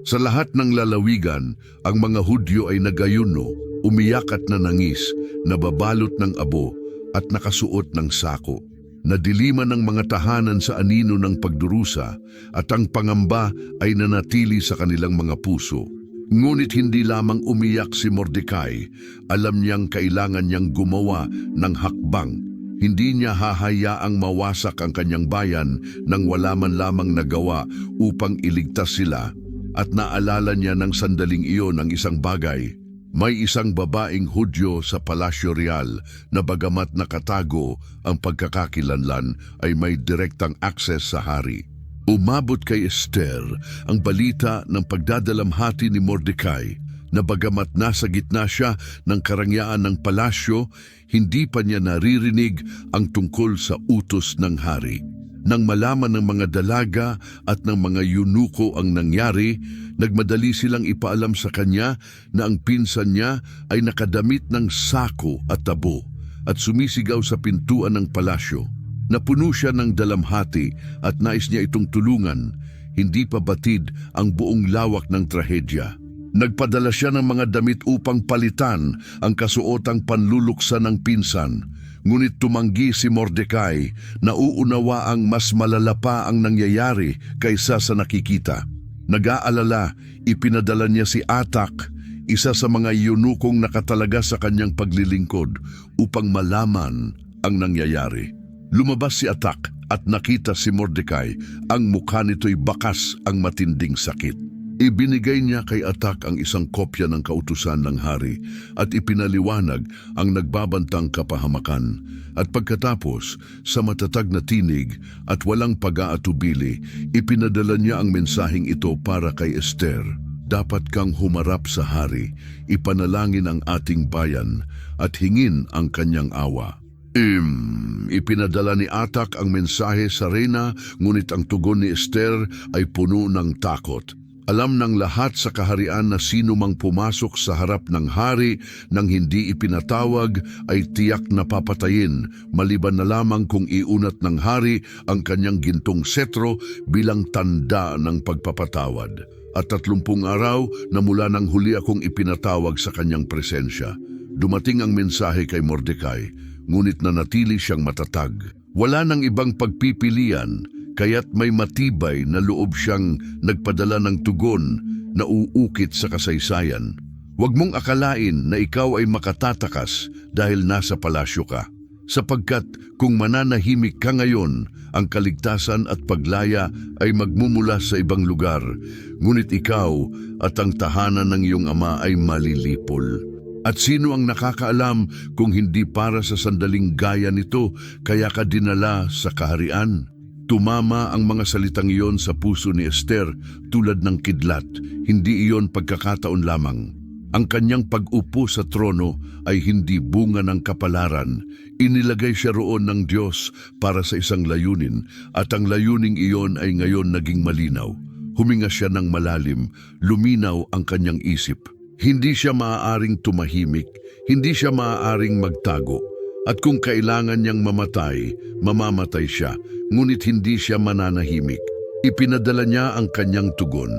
Speaker 1: Sa lahat ng lalawigan, ang mga Hudyo ay nagayuno, umiyak at nanangis, nababalot ng abo at nakasuot ng sako. Nadiliman ng mga tahanan sa anino ng pagdurusa at ang pangamba ay nanatili sa kanilang mga puso. Ngunit hindi lamang umiyak si Mordecai, alam niyang kailangan niyang gumawa ng hakbang. Hindi niya hahayaang mawasak ang kanyang bayan nang wala man lamang nagawa upang iligtas sila. At naalala niya ng sandaling iyon ang isang bagay. May isang babaeng Hudyo sa Palasyo Real na bagamat nakatago ang pagkakakilanlan ay may direktang akses sa hari. Umabot kay Esther ang balita ng pagdadalamhati ni Mordecai na bagamat nasa gitna siya ng karangyaan ng palasyo, hindi pa niya naririnig ang tungkol sa utos ng hari. Nang malaman ng mga dalaga at ng mga yunuko ang nangyari, nagmadali silang ipaalam sa kanya na ang pinsan niya ay nakadamit ng sako at tabo at sumisigaw sa pintuan ng palasyo. Napuno siya ng dalamhati at nais niya itong tulungan, hindi pa batid ang buong lawak ng trahedya. Nagpadala siya ng mga damit upang palitan ang kasuotang panluluksa ng pinsan. Ngunit tumanggi si Mordecai na uunawaang mas malala pa ang nangyayari kaysa sa nakikita. Nag-aalala, ipinadala niya si Atak, isa sa mga yunukong nakatalaga sa kanyang paglilingkod, upang malaman ang nangyayari. Lumabas si Atak at nakita si Mordecai. Ang mukha nito'y bakas ang matinding sakit. Ibinigay niya kay Atak ang isang kopya ng kautusan ng hari at ipinaliwanag ang nagbabantang kapahamakan. At pagkatapos, sa matatag na tinig at walang pag-aatubili, ipinadala niya ang mensaheng ito para kay Esther. Dapat kang humarap sa hari, ipanalangin ang ating bayan at hingin ang kanyang awa. Ipinadala ni Atak ang mensahe sa reyna, ngunit ang tugon ni Esther ay puno ng takot. Alam ng lahat sa kaharian na sino mang pumasok sa harap ng hari nang hindi ipinatawag ay tiyak na papatayin, maliban na lamang kung iunat ng hari ang kanyang gintong setro bilang tanda ng pagpapatawad. At 30 araw na mula nang huli akong ipinatawag sa kanyang presensya. Dumating ang mensahe kay Mordecai, ngunit nanatili siyang matatag. Wala nang ibang pagpipilian, kaya't may matibay na loob siyang nagpadala ng tugon na uukit sa kasaysayan. Huwag mong akalain na ikaw ay makatatakas dahil nasa palasyo ka. Sapagkat kung mananahimik ka ngayon, ang kaligtasan at paglaya ay magmumula sa ibang lugar. Ngunit ikaw at ang tahanan ng iyong ama ay malilipol. At sino ang nakakaalam kung hindi para sa sandaling gaya nito kaya ka dinala sa kaharian? Tumama ang mga salitang iyon sa puso ni Esther tulad ng kidlat, hindi iyon pagkakataon lamang. Ang kanyang pag-upo sa trono ay hindi bunga ng kapalaran. Inilagay siya roon ng Diyos para sa isang layunin at ang layuning iyon ay ngayon naging malinaw. Huminga siya ng malalim, luminaw ang kanyang isip. Hindi siya maaaring tumahimik, hindi siya maaaring magtago. At kung kailangan niyang mamatay, mamamatay siya, ngunit hindi siya mananahimik. Ipinadala niya ang kanyang tugon.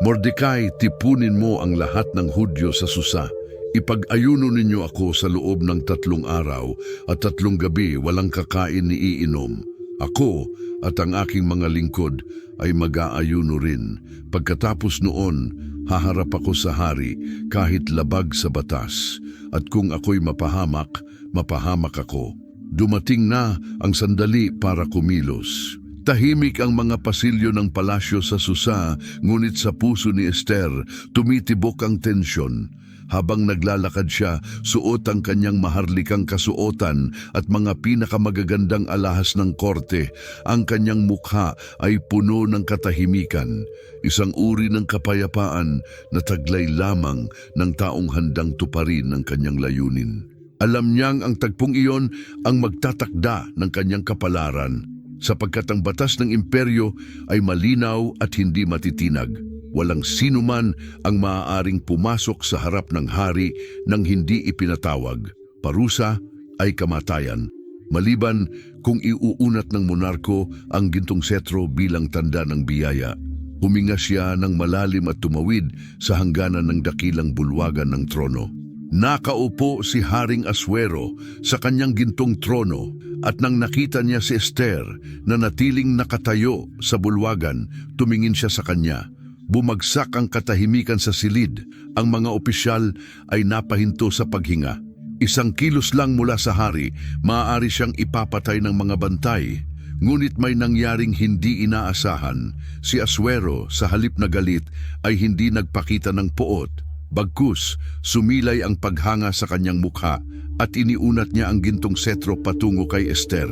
Speaker 1: Mordecai, tipunin mo ang lahat ng Hudyo sa Susa. Ipag-ayuno ninyo ako sa loob ng 3 araw at 3 gabi walang kakain ni iinom. Ako at ang aking mga lingkod ay mag-aayuno rin. Pagkatapos noon, haharap ako sa hari kahit labag sa batas. At kung ako'y mapahamak, mapahamak ako. Dumating na ang sandali para kumilos. Tahimik ang mga pasilyo ng palasyo sa Susa, ngunit sa puso ni Esther, tumitibok ang tensyon. Habang naglalakad siya, suot ang kanyang maharlikang kasuotan at mga pinakamagagandang alahas ng korte. Ang kanyang mukha ay puno ng katahimikan, isang uri ng kapayapaan na taglay lamang ng taong handang tuparin ng kanyang layunin. Alam niyang ang tagpong iyon ang magtatakda ng kanyang kapalaran, sapagkat ang batas ng imperyo ay malinaw at hindi matitinag. Walang sino man ang maaaring pumasok sa harap ng hari nang hindi ipinatawag. Parusa ay kamatayan, maliban kung iuunat ng monarko ang gintong setro bilang tanda ng biyaya. Huminga siya ng malalim at tumawid sa hangganan ng dakilang bulwagan ng trono. Nakaupo si Haring Aswero sa kanyang gintong trono at nang nakita niya si Esther na natiling nakatayo sa bulwagan, tumingin siya sa kanya. Bumagsak ang katahimikan sa silid. Ang mga opisyal ay napahinto sa paghinga. 1 kilos lang mula sa hari, maaari siyang ipapatay ng mga bantay. Ngunit may nangyaring hindi inaasahan. Si Aswero, sa halip na galit, ay hindi nagpakita ng poot. Bagkus, sumilay ang paghanga sa kanyang mukha at iniunat niya ang gintong setro patungo kay Esther.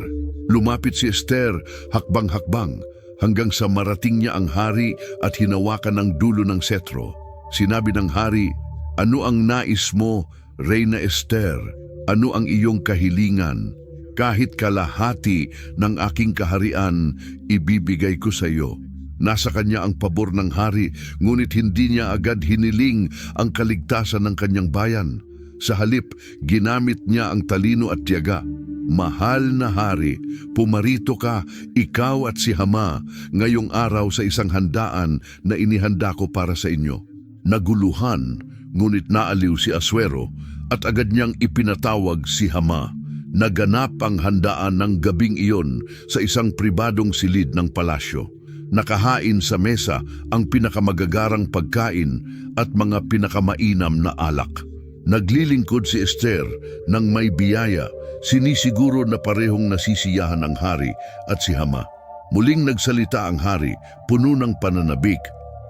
Speaker 1: Lumapit si Esther, hakbang-hakbang, hanggang sa marating niya ang hari at hinawakan ang dulo ng setro. Sinabi ng hari, "Ano ang nais mo, Reyna Esther? Ano ang iyong kahilingan? Kahit kalahati ng aking kaharian, ibibigay ko sa iyo." Nasa kanya ang pabor ng hari, ngunit hindi niya agad hiniling ang kaligtasan ng kanyang bayan. Sa halip, ginamit niya ang talino at tiyaga. "Mahal na hari, pumarito ka, ikaw at si Hama, ngayong araw sa isang handaan na inihanda ko para sa inyo." Naguluhan, ngunit naaliw si Aswero at agad niyang ipinatawag si Hama. Naganap ang handaan ng gabing iyon sa isang pribadong silid ng palasyo. Nakahain sa mesa ang pinakamagagarang pagkain at mga pinakamainam na alak. Naglilingkod si Esther ng may biyaya, sinisiguro na parehong nasisiyahan ang hari at si Hama. Muling nagsalita ang hari, puno ng pananabik.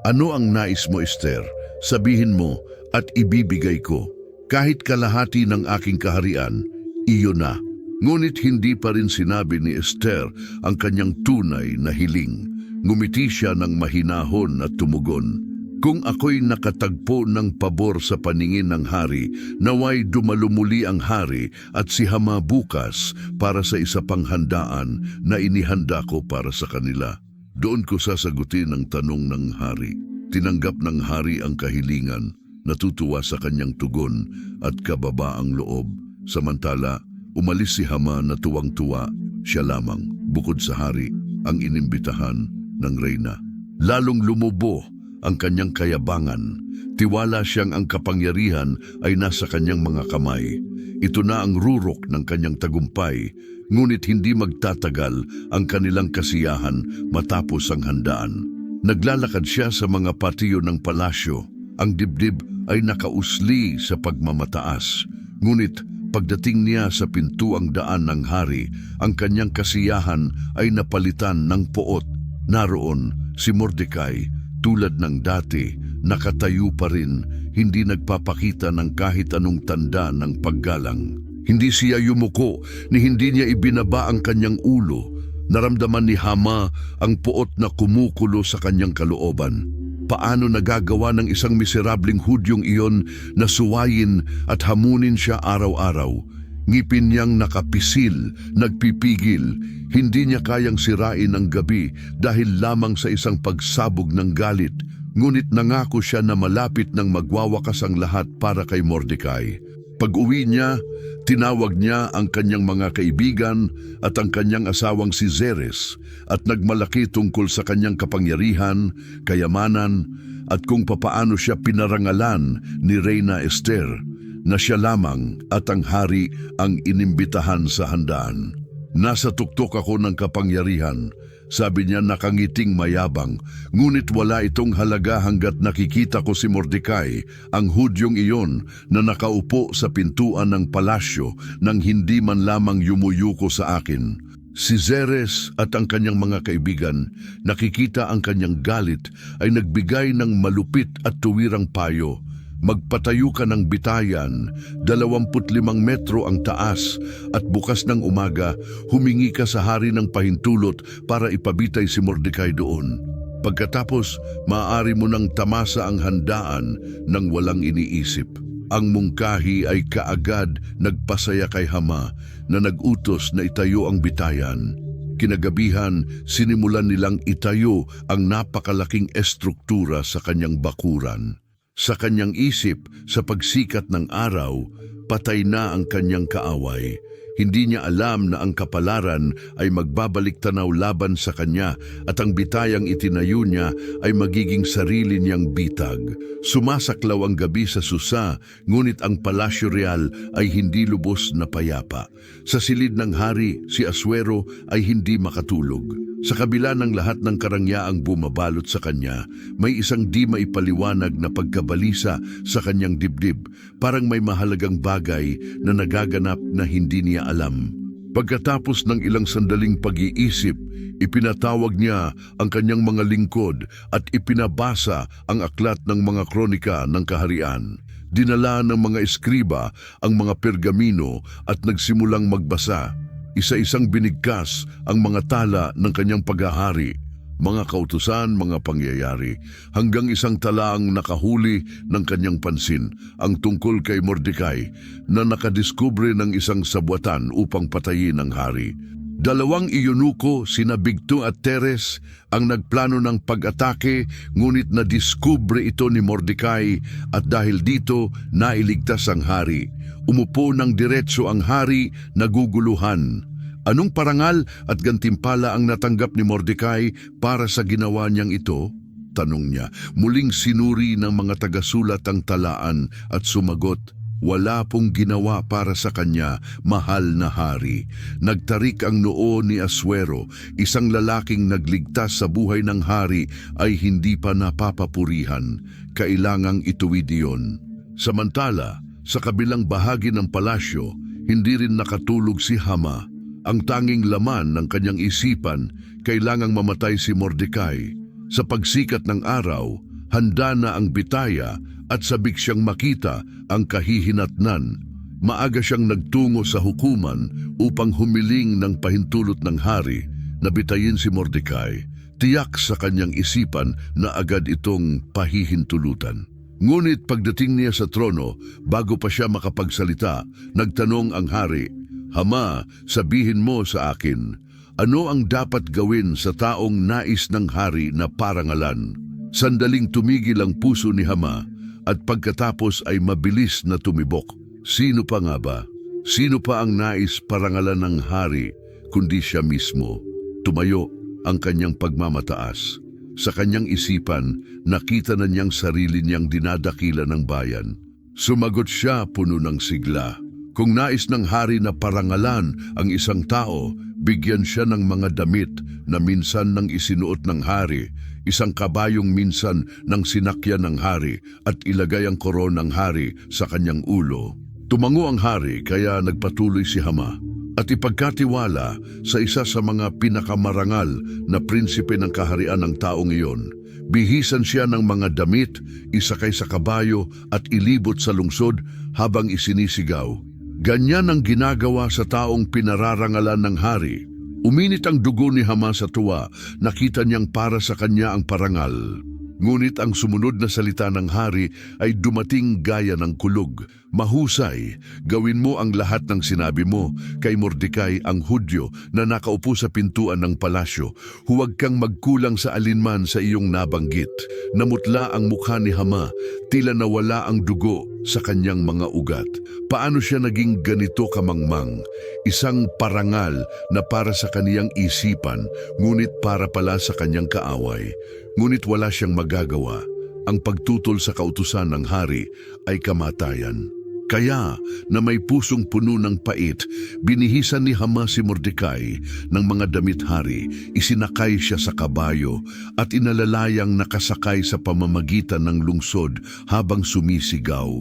Speaker 1: "Ano ang nais mo, Esther? Sabihin mo at ibibigay ko. Kahit kalahati ng aking kaharian, iyo na." Ngunit hindi pa rin sinabi ni Esther ang kanyang tunay na hiling. Ngumiti siya ng mahinahon at tumugon, "Kung ako'y nakatagpo ng pabor sa paningin ng hari, naway dumalumuli ang hari at si Hama bukas para sa isa pang handaan na inihanda ko para sa kanila." Doon ko sasagutin ang tanong ng hari. Tinanggap ng hari ang kahilingan, natutuwa sa kanyang tugon at kababaang loob. Samantala, umalis si Hama na tuwang-tuwa. Siya lamang, bukod sa hari, ang inimbitahan ng reyna. Lalong lumubo ang kanyang kayabangan. Tiwala siyang ang kapangyarihan ay nasa kanyang mga kamay. Ito na ang rurok ng kanyang tagumpay, ngunit hindi magtatagal ang kanilang kasiyahan matapos ang handaan. Naglalakad siya sa mga patiyo ng palasyo. Ang dibdib ay nakausli sa pagmamataas. Ngunit pagdating niya sa pintuang daan ng hari, ang kanyang kasiyahan ay napalitan ng poot. Naroon si Mordecai, tulad ng dati, nakatayo pa rin, hindi nagpapakita ng kahit anong tanda ng paggalang. Hindi siya yumuko, ni hindi niya ibinaba ang kanyang ulo. Naramdaman ni Hama ang poot na kumukulo sa kanyang kalooban. Paano nagagawa ng isang miserableng Hudyong iyon na suwayin at hamunin siya araw-araw? Ngipin niyang nakapisil, nagpipigil. Hindi niya kayang sirain ang gabi dahil lamang sa isang pagsabog ng galit. Ngunit nangako siya na malapit nang magwawakas ang lahat para kay Mordecai. Pag-uwi niya, tinawag niya ang kanyang mga kaibigan at ang kanyang asawang si Zeres at nagmalaki tungkol sa kanyang kapangyarihan, kayamanan at kung papaano siya pinarangalan ni Reyna Esther, na siya lamang at ang hari ang inimbitahan sa handaan. "Nasa tuktok ako ng kapangyarihan," sabi niya nakangiting mayabang, "ngunit wala itong halaga hanggat nakikita ko si Mordecai, ang Hudyong iyon na nakaupo sa pintuan ng palasyo nang hindi man lamang yumuyuko sa akin." Si Zeres at ang kanyang mga kaibigan, nakikita ang kanyang galit, ay nagbigay ng malupit at tuwirang payo. "Magpatayo ka ng bitayan, 25 metro ang taas, at bukas ng umaga, humingi ka sa hari ng pahintulot para ipabitay si Mordecai doon. Pagkatapos, maaari mo nang tamasa ang handaan nang walang iniisip." Ang mungkahi ay kaagad nagpasaya kay Hama na nagutos na itayo ang bitayan. Kinagabihan, sinimulan nilang itayo ang napakalaking estruktura sa kanyang bakuran. Sa kanyang isip, sa pagsikat ng araw, patay na ang kanyang kaaway. Hindi niya alam na ang kapalaran ay magbabalik tanaw laban sa kanya at ang bitayang itinayo niya ay magiging sarili niyang bitag. Sumasaklaw ang gabi sa Susa, ngunit ang Palasyo Real ay hindi lubos na payapa. Sa silid ng hari, si Asuero ay hindi makatulog. Sa kabila ng lahat ng karangyaang bumabalot sa kanya, may isang di maipaliwanag na pagkabalisa sa kanyang dibdib, parang may mahalagang bagay na nagaganap na hindi niya alam. Pagkatapos ng ilang sandaling pag-iisip, ipinatawag niya ang kanyang mga lingkod at ipinabasa ang aklat ng mga kronika ng kaharian. Dinala ng mga eskriba ang mga pergamino at nagsimulang magbasa. Isa-isang binigkas ang mga tala ng kanyang paghahari, mga kautusan, mga pangyayari, hanggang isang tala ang nakahuli ng kanyang pansin, ang tungkol kay Mordecai na nakadiskubre ng isang sabwatan upang patayin ang hari. Dalawang eunuko, sina Bigto at Teres, ang nagplano ng pag-atake, ngunit nadiskubre ito ni Mordecai at dahil dito nailigtas ang hari. Umupo ng diretso ang hari, naguguluhan. Anong parangal at gantimpala ang natanggap ni Mordecai para sa ginawa niyang ito? Tanong niya. Muling sinuri ng mga tagasulat ang talaan at sumagot, wala pong ginawa para sa kanya, mahal na hari. Nagtarik ang noo ni Asuero, isang lalaking nagligtas sa buhay ng hari ay hindi pa napapapurihan. Kailangang ituwid iyon. Samantala, sa kabilang bahagi ng palasyo, hindi rin nakatulog si Hama. Ang tanging laman ng kanyang isipan, kailangang mamatay si Mordecai. Sa pagsikat ng araw, handa na ang bitaya at sabik siyang makita ang kahihinatnan. Maaga siyang nagtungo sa hukuman upang humiling ng pahintulot ng hari na bitayin si Mordecai. Tiyak sa kanyang isipan na agad itong pahihintulutan. Ngunit pagdating niya sa trono, bago pa siya makapagsalita, nagtanong ang hari, Hama, sabihin mo sa akin, ano ang dapat gawin sa taong nais ng hari na parangalan? Sandaling tumigil ang puso ni Hama at pagkatapos ay mabilis na tumibok. Sino pa nga ba? Sino pa ang nais parangalan ng hari kundi siya mismo? Tumayo ang kanyang pagmamataas. Sa kanyang isipan, nakita na niyang sarili niyang dinadakila ng bayan. Sumagot siya puno ng sigla. Kung nais ng hari na parangalan ang isang tao, bigyan siya ng mga damit na minsan nang isinuot ng hari, isang kabayong minsan nang sinakyan ng hari at ilagay ang koron ng hari sa kanyang ulo. Tumango ang hari kaya nagpatuloy si Hama at ipagkatiwala sa isa sa mga pinakamarangal na prinsipe ng kaharian ng taong iyon. Bihisan siya ng mga damit, isakay sa kabayo at ilibot sa lungsod habang isinisigaw. Ganyan ang ginagawa sa taong pinararangalan ng hari. Uminit ang dugo ni Hama sa tuwa, nakita niyang para sa kanya ang parangal. Ngunit ang sumunod na salita ng hari ay dumating gaya ng kulog. Mahusay, gawin mo ang lahat ng sinabi mo kay Mordecai ang Hudyo na nakaupo sa pintuan ng palasyo. Huwag kang magkulang sa alinman sa iyong nabanggit. Namutla ang mukha ni Hama, tila nawala ang dugo sa kanyang mga ugat. Paano siya naging ganito kamangmang? Isang parangal na para sa kaniyang isipan, ngunit para pala sa kanyang kaaway. Ngunit wala siyang magagawa. Ang pagtutol sa kautusan ng hari ay kamatayan. Kaya na may pusong puno ng pait, binihisan ni Hama si Mordecai ng mga damit hari, isinakay siya sa kabayo at inalalayang nakasakay sa pamamagitan ng lungsod habang sumisigaw.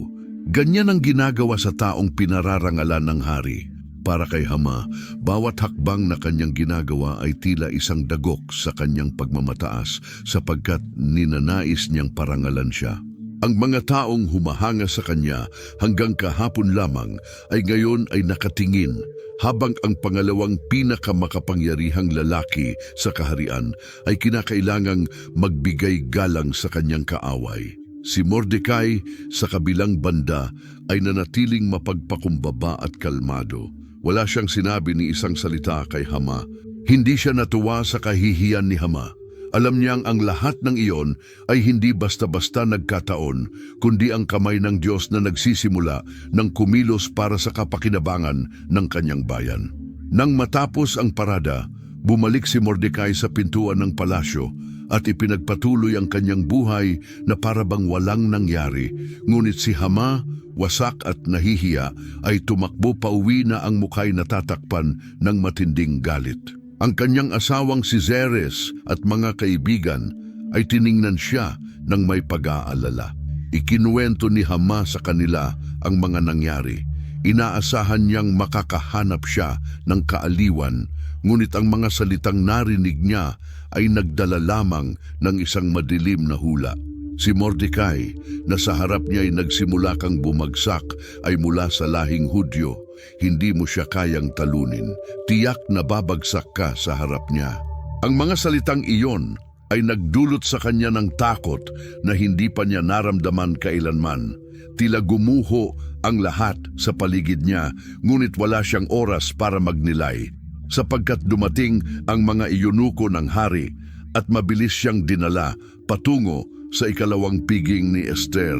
Speaker 1: Ganyan ang ginagawa sa taong pinararangalan ng hari. Para kay Hama, bawat hakbang na kanyang ginagawa ay tila isang dagok sa kanyang pagmamataas sapagkat ninanais niyang parangalan siya. Ang mga taong humahanga sa kanya hanggang kahapon lamang ay ngayon ay nakatingin, habang ang pangalawang pinakamakapangyarihang lalaki sa kaharian ay kinakailangang magbigay galang sa kanyang kaaway. Si Mordecai sa kabilang banda ay nanatiling mapagpakumbaba at kalmado. Wala siyang sinabi ni isang salita kay Hama. Hindi siya natuwa sa kahihiyan ni Hama. Alam niyang ang lahat ng iyon ay hindi basta-basta nagkataon, kundi ang kamay ng Diyos na nagsisimula ng kumilos para sa kapakinabangan ng kanyang bayan. Nang matapos ang parada, bumalik si Mordecai sa pintuan ng palasyo at ipinagpatuloy ang kanyang buhay na parabang walang nangyari. Ngunit si Hama, wasak at nahihiya, ay tumakbo pauwi na ang mukhay natatakpan ng matinding galit. Ang kanyang asawang si Zeres at mga kaibigan ay tiningnan siya ng may pag-aalala. Ikinuwento ni Hama sa kanila ang mga nangyari. Inaasahan niyang makakahanap siya ng kaaliwan, ngunit ang mga salitang narinig niya ay nagdala lamang ng isang madilim na hula. Si Mordecai, na sa harap niya ay nagsimula kang bumagsak, ay mula sa lahing Hudyo. Hindi mo siya kayang talunin. Tiyak na babagsak ka sa harap niya. Ang mga salitang iyon ay nagdulot sa kanya ng takot na hindi pa niya naramdaman kailanman. Tila gumuho ang lahat sa paligid niya, ngunit wala siyang oras para magnilay, sapagkat dumating ang mga eunuko ng hari at mabilis siyang dinala patungo sa ikalawang piging ni Esther.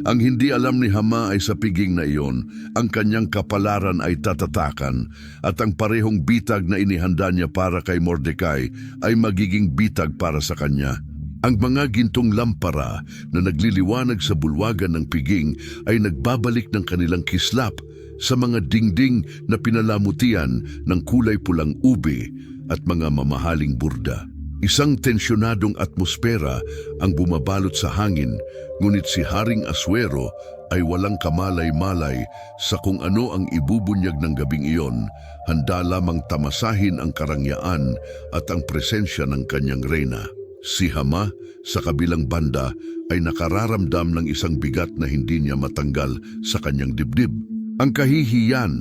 Speaker 1: Ang hindi alam ni Hama ay sa piging na iyon, ang kanyang kapalaran ay tatatakan at ang parehong bitag na inihanda niya para kay Mordecai ay magiging bitag para sa kanya. Ang mga gintong lampara na nagliliwanag sa bulwagan ng piging ay nagbabalik ng kanilang kislap sa mga dingding na pinalamutian ng kulay pulang ube at mga mamahaling burda. Isang tensyonadong atmosfera ang bumabalot sa hangin, ngunit si Haring Aswero ay walang kamalay-malay sa kung ano ang ibubunyag ng gabing iyon, handa lamang tamasahin ang karangyaan at ang presensya ng kanyang reyna. Si Hama, sa kabilang banda, ay nakararamdam ng isang bigat na hindi niya matanggal sa kanyang dibdib. Ang kahihiyan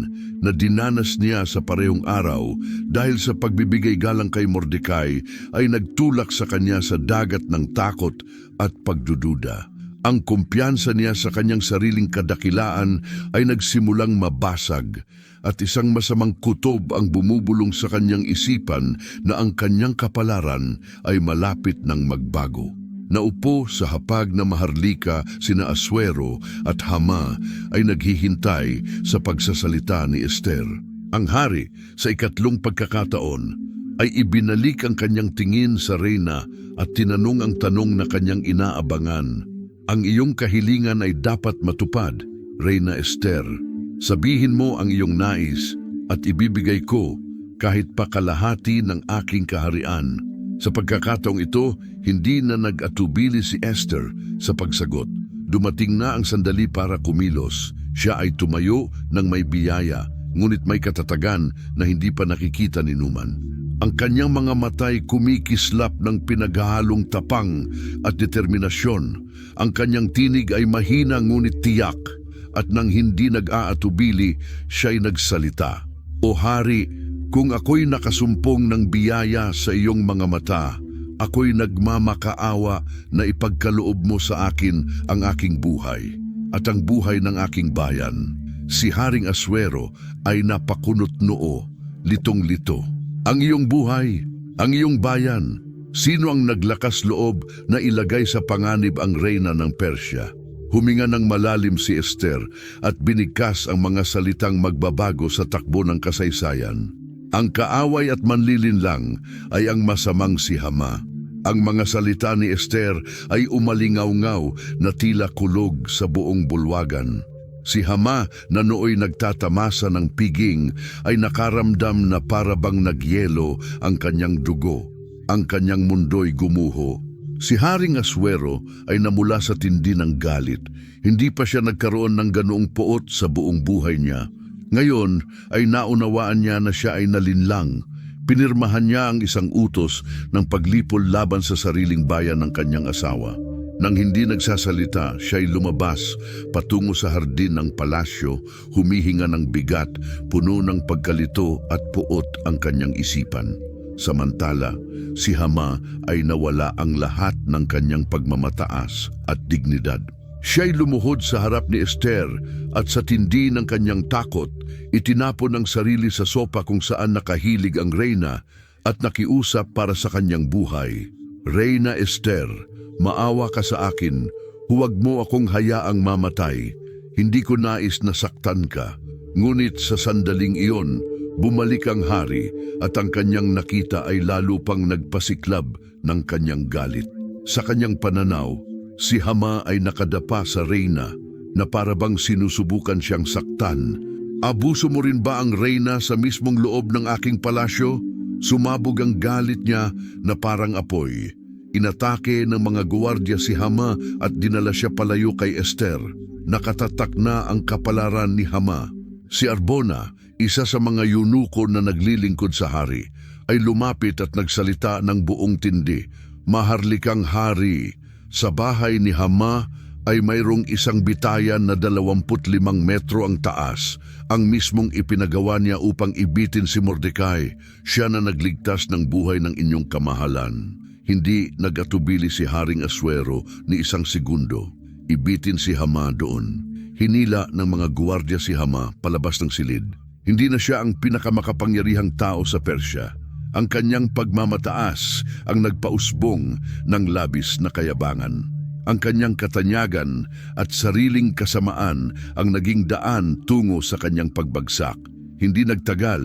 Speaker 1: na dinanas niya sa parehong araw dahil sa pagbibigay galang kay Mordecai ay nagtulak sa kanya sa dagat ng takot at pagdududa. Ang kumpiyansa niya sa kanyang sariling kadakilaan ay nagsimulang mabasag at isang masamang kutob ang bumubulong sa kanyang isipan na ang kanyang kapalaran ay malapit ng magbago. Naupo sa hapag na maharlika sina Aswero at Hama ay naghihintay sa pagsasalita ni Esther. Ang hari sa ikatlong pagkakataon ay ibinalik ang kanyang tingin sa reyna at tinanong ang tanong na kanyang inaabangan. Ang iyong kahilingan ay dapat matupad, Reyna Esther. Sabihin mo ang iyong nais at ibibigay ko kahit pa kalahati ng aking kaharian. Sa pagkakataong ito, hindi na nag-atubili si Esther sa pagsagot. Dumating na ang sandali para kumilos. Siya ay tumayo ng may biyaya, ngunit may katatagan na hindi pa nakikita ni Numan. Ang kanyang mga matay kumikislap ng pinaghahalong tapang at determinasyon. Ang kanyang tinig ay mahina ngunit tiyak, at nang hindi nag-aatubili, siya'y nagsalita. O Hari, kung ako'y nakasumpong ng biyaya sa iyong mga mata, ako'y nagmamakaawa na ipagkaloob mo sa akin ang aking buhay at ang buhay ng aking bayan. Si Haring Aswero ay napakunot noo, litong-lito. Ang iyong buhay, ang iyong bayan, sino ang naglakas loob na ilagay sa panganib ang reyna ng Persya? Huminga ng malalim si Esther at binigkas ang mga salitang magbabago sa takbo ng kasaysayan. Ang kaaway at manlilinlang ay ang masamang si Hama. Ang mga salita ni Esther ay umalingaw-ngaw na tila kulog sa buong bulwagan. Si Hama na nooy nagtatamasa ng piging ay nakaramdam na parabang nagyelo ang kanyang dugo. Ang kanyang mundo'y gumuho. Si Haring Aswero ay namula sa tindi ng galit. Hindi pa siya nagkaroon ng ganoong poot sa buong buhay niya. Ngayon ay naunawaan niya na siya ay nalinlang. Pinirmahan niya ang isang utos ng paglipol laban sa sariling bayan ng kanyang asawa. Nang hindi nagsasalita, siya'y lumabas patungo sa hardin ng palasyo, humihinga ng bigat, puno ng pagkalito at puot ang kanyang isipan. Samantala, si Hama ay nawala ang lahat ng kanyang pagmamataas at dignidad. Siya'y lumuhod sa harap ni Esther at sa tindi ng kanyang takot, itinapon ang sarili sa sopa kung saan nakahilig ang reyna at nakiusap para sa kanyang buhay. Reyna Esther, maawa ka sa akin, huwag mo akong hayaang mamatay. Hindi ko nais na saktan ka. Ngunit sa sandaling iyon, bumalik ang hari at ang kanyang nakita ay lalo pang nagpasiklab ng kanyang galit. Sa kanyang pananaw, si Hama ay nakadapa sa Reyna na parabang sinusubukan siyang saktan. Abuso mo rin ba ang Reyna sa mismong loob ng aking palasyo? Sumabog ang galit niya na parang apoy. Inatake ng mga guwardiya si Hama at dinala siya palayo kay Esther. Nakatatak na ang kapalaran ni Hama. Si Arbona, isa sa mga yunuko na naglilingkod sa hari, ay lumapit at nagsalita ng buong tindi. Maharlikang hari, sa bahay ni Hama ay mayroong isang bitayan na 25 metro ang taas, ang mismong ipinagawa niya upang ibitin si Mordecai. Siya na nagligtas ng buhay ng inyong kamahalan. Hindi nagatubili si Haring Asuero ni isang segundo. Ibitin si Hama doon. Hinila ng mga guwardiya si Hama palabas ng silid. Hindi na siya ang pinakamakapangyarihang tao sa Persya. Ang kanyang pagmamataas ang nagpausbong ng labis na kayabangan. Ang kanyang katanyagan at sariling kasamaan ang naging daan tungo sa kanyang pagbagsak. Hindi nagtagal,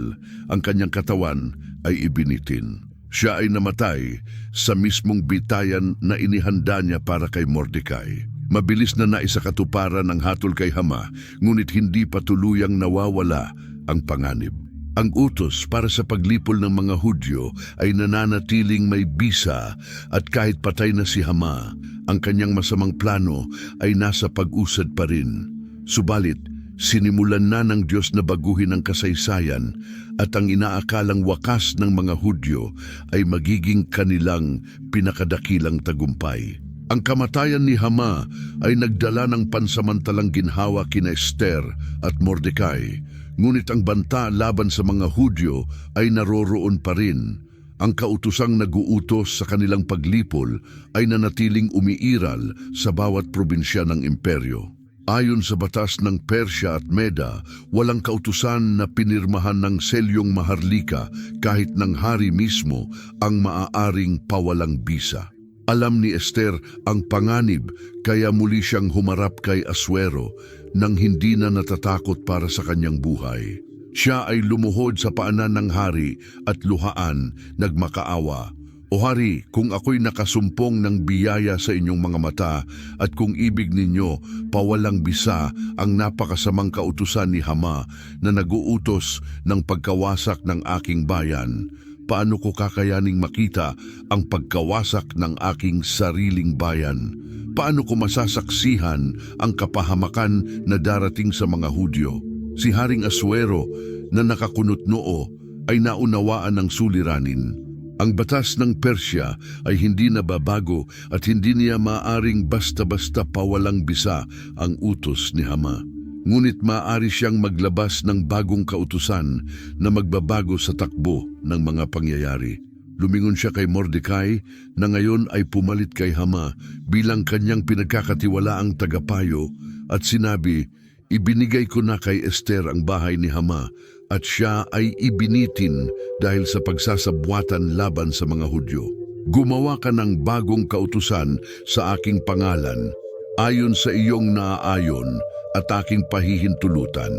Speaker 1: ang kanyang katawan ay ibinitin. Siya ay namatay sa mismong bitayan na inihanda niya para kay Mordecai. Mabilis na naisakatuparan ang hatol kay Hama, ngunit hindi pa tuluyang nawawala ang panganib. Ang utos para sa paglipol ng mga Hudyo ay nananatiling may bisa at kahit patay na si Hama, ang kanyang masamang plano ay nasa pag-usad pa rin. Subalit, sinimulan na ng Diyos na baguhin ang kasaysayan at ang inaakalang wakas ng mga Hudyo ay magiging kanilang pinakadakilang tagumpay. Ang kamatayan ni Hama ay nagdala ng pansamantalang ginhawa kina Esther at Mordecai, ngunit ang banta laban sa mga Hudyo ay naroroon pa rin. Ang kautusang naguutos sa kanilang paglipol ay nanatiling umiiral sa bawat probinsya ng imperyo. Ayon sa batas ng Persya at Meda, walang kautusan na pinirmahan ng selyong maharlika kahit ng hari mismo ang maaaring pawalang bisa. Alam ni Esther ang panganib kaya muli siyang humarap kay Asuero nang hindi na natatakot para sa kanyang buhay. Siya ay lumuhod sa paanan ng hari at luhaan, nagmakaawa. O hari, kung ako'y nakasumpong ng biyaya sa inyong mga mata at kung ibig ninyo, pawalang bisa ang napakasamang kautusan ni Hama na naguutos ng pagkawasak ng aking bayan, paano ko kakayaning makita ang pagkawasak ng aking sariling bayan? Paano ko masasaksihan ang kapahamakan na darating sa mga Hudyo? Si Haring Asuero na nakakunot noo ay naunawaan ng suliranin. Ang batas ng Persya ay hindi nababago at hindi niya maaring basta-basta pawalang bisa ang utos ni Hama. Ngunit maaari siyang maglabas ng bagong kautusan na magbabago sa takbo ng mga pangyayari. Lumingon siya kay Mordecai na ngayon ay pumalit kay Hama bilang kanyang pinagkakatiwalaang tagapayo at sinabi, ibinigay ko na kay Esther ang bahay ni Hama at siya ay ibinitin dahil sa pagsasabwatan laban sa mga Hudyo. Gumawa ka ng bagong kautusan sa aking pangalan, ayon sa iyong naaayon at aking pahihintulutan.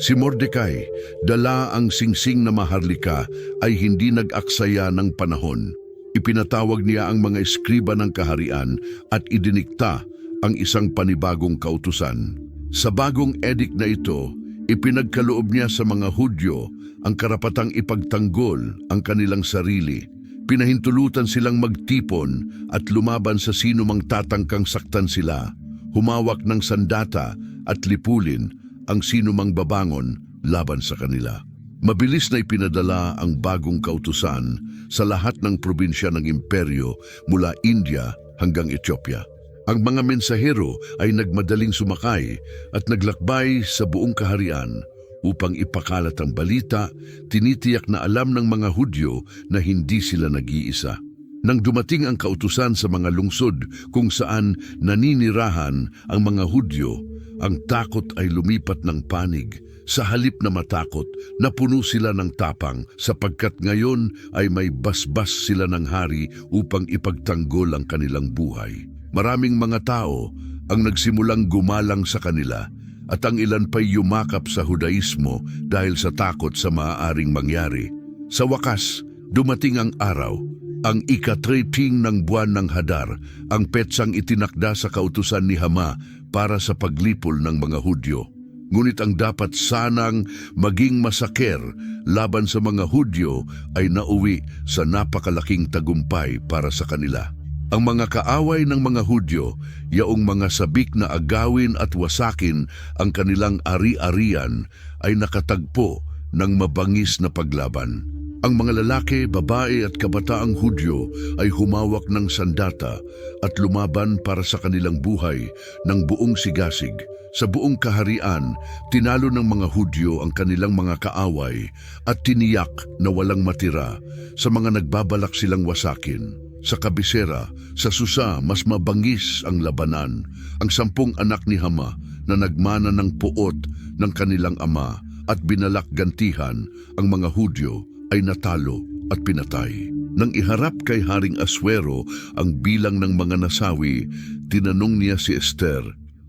Speaker 1: Si Mordecai, dala ang singsing na maharlika, ay hindi nag-aksaya ng panahon. Ipinatawag niya ang mga eskriba ng kaharian at idinikta ang isang panibagong kautusan. Sa bagong edict na ito, ipinagkaloob niya sa mga Hudyo ang karapatang ipagtanggol ang kanilang sarili. Pinahintulutan silang magtipon at lumaban sa sino mang tatangkang saktan sila, humawak ng sandata at lipulin ang sino mang babangon laban sa kanila. Mabilis na ipinadala ang bagong kautusan sa lahat ng probinsya ng imperyo mula India hanggang Ethiopia. Ang mga mensahero ay nagmadaling sumakay at naglakbay sa buong kaharian upang ipakalat ang balita, tinitiyak na alam ng mga Hudyo na hindi sila nag-iisa. Nang dumating ang kautusan sa mga lungsod kung saan naninirahan ang mga Hudyo, ang takot ay lumipat ng panig. Sa halip na matakot, napuno sila ng tapang sapagkat ngayon ay may basbas sila ng hari upang ipagtanggol ang kanilang buhay. Maraming mga tao ang nagsimulang gumalang sa kanila at ang ilan pa'y yumakap sa Hudaismo dahil sa takot sa maaaring mangyari. Sa wakas, dumating ang araw, ang ika-13 ng buwan ng Hadar, ang petsang itinakda sa kautusan ni Hama para sa paglipol ng mga Hudyo. Ngunit ang dapat sanang maging masaker laban sa mga Hudyo ay nauwi sa napakalaking tagumpay para sa kanila. Ang mga kaaway ng mga Hudyo, yaong mga sabik na agawin at wasakin ang kanilang ari-arian, ay nakatagpo ng mabangis na paglaban. Ang mga lalaki, babae at kabataang Hudyo ay humawak ng sandata at lumaban para sa kanilang buhay ng buong sigasig. Sa buong kaharian, tinalo ng mga Hudyo ang kanilang mga kaaway at tiniyak na walang matira sa mga nagbabalak silang wasakin. Sa kabisera, sa Susa, mas mabangis ang labanan. Ang 10 anak ni Hama na nagmana ng puot ng kanilang ama at binalak gantihan ang mga Hudyo ay natalo at pinatay. Nang iharap kay Haring Aswero ang bilang ng mga nasawi, tinanong niya si Esther,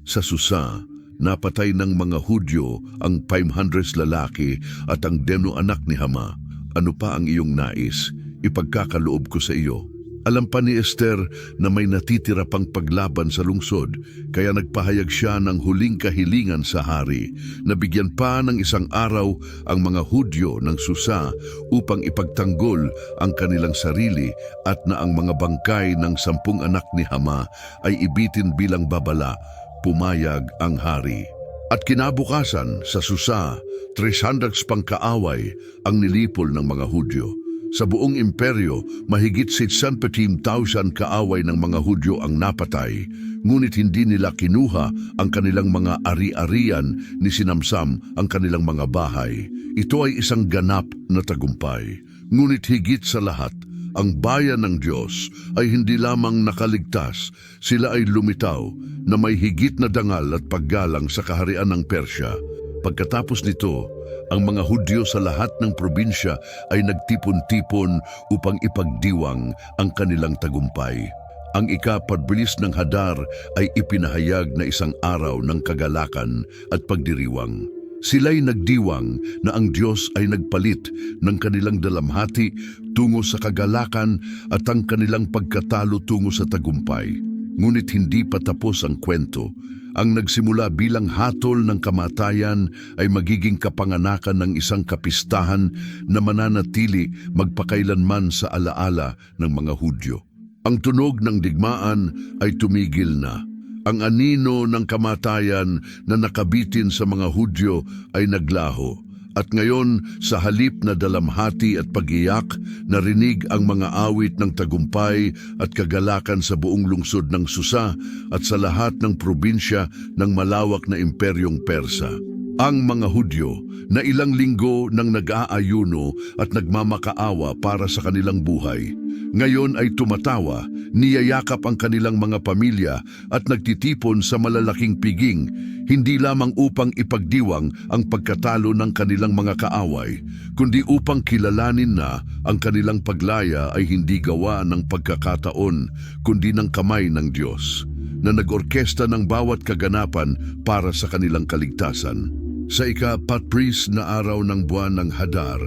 Speaker 1: sa Susa, napatay ng mga Hudyo ang 500 lalaki at ang 10 anak ni Hama. Ano pa ang iyong nais? Ipagkakaloob ko sa iyo. Alam pa ni Esther na may natitira pang paglaban sa lungsod, kaya nagpahayag siya ng huling kahilingan sa hari na bigyan pa ng 1 araw ang mga Hudyo ng Susa upang ipagtanggol ang kanilang sarili at na ang mga bangkay ng 10 anak ni Hama ay ibitin bilang babala. Pumayag ang hari. At kinabukasan sa Susa, 300 pang kaaway ang nilipol ng mga Hudyo. Sa buong imperyo, mahigit 60,000 kaaway ng mga Hudyo ang napatay, ngunit hindi nila kinuha ang kanilang mga ari-arian ni sinamsam ang kanilang mga bahay. Ito ay isang ganap na tagumpay. Ngunit higit sa lahat, ang bayan ng Diyos ay hindi lamang nakaligtas, sila ay lumitaw na may higit na dangal at paggalang sa kaharian ng Persya. Pagkatapos nito, ang mga Hudyo sa lahat ng probinsya ay nagtipon-tipon upang ipagdiwang ang kanilang tagumpay. Ang ika-14 ng Hadar ay ipinahayag na 1 araw ng kagalakan at pagdiriwang. Sila'y nagdiwang na ang Diyos ay nagpalit ng kanilang dalamhati tungo sa kagalakan at ang kanilang pagkatalo tungo sa tagumpay. Ngunit hindi pa tapos ang kwento. Ang nagsimula bilang hatol ng kamatayan ay magiging kapanganakan ng isang kapistahan na mananatili magpakailanman sa alaala ng mga Hudyo. Ang tunog ng digmaan ay tumigil na. Ang anino ng kamatayan na nakabitin sa mga Hudyo ay naglaho. At ngayon, sa halip na dalamhati at pag-iyak, narinig ang mga awit ng tagumpay at kagalakan sa buong lungsod ng Susa at sa lahat ng probinsya ng malawak na imperyong Persa. Ang mga Hudyo na ilang linggo nang nag-aayuno at nagmamakaawa para sa kanilang buhay, ngayon ay tumatawa, niyayakap ang kanilang mga pamilya at nagtitipon sa malalaking piging, hindi lamang upang ipagdiwang ang pagkatalo ng kanilang mga kaaway, kundi upang kilalanin na ang kanilang paglaya ay hindi gawa ng pagkakataon, kundi ng kamay ng Diyos, na nag-orkesta ng bawat kaganapan para sa kanilang kaligtasan. Sa ika-14 na araw ng buwan ng Hadar,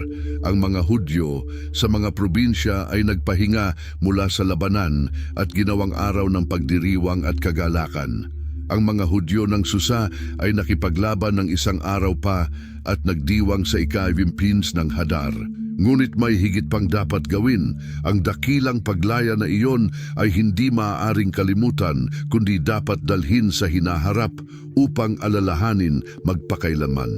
Speaker 1: ang mga Hudyo sa mga probinsya ay nagpahinga mula sa labanan at ginawang araw ng pagdiriwang at kagalakan. Ang mga Hudyo ng Susa ay nakipaglaban ng 1 araw pa at nagdiwang sa ika-15 ng Hadar. Ngunit may higit pang dapat gawin. Ang dakilang paglaya na iyon ay hindi maaaring kalimutan, kundi dapat dalhin sa hinaharap upang alalahanin magpakailanman.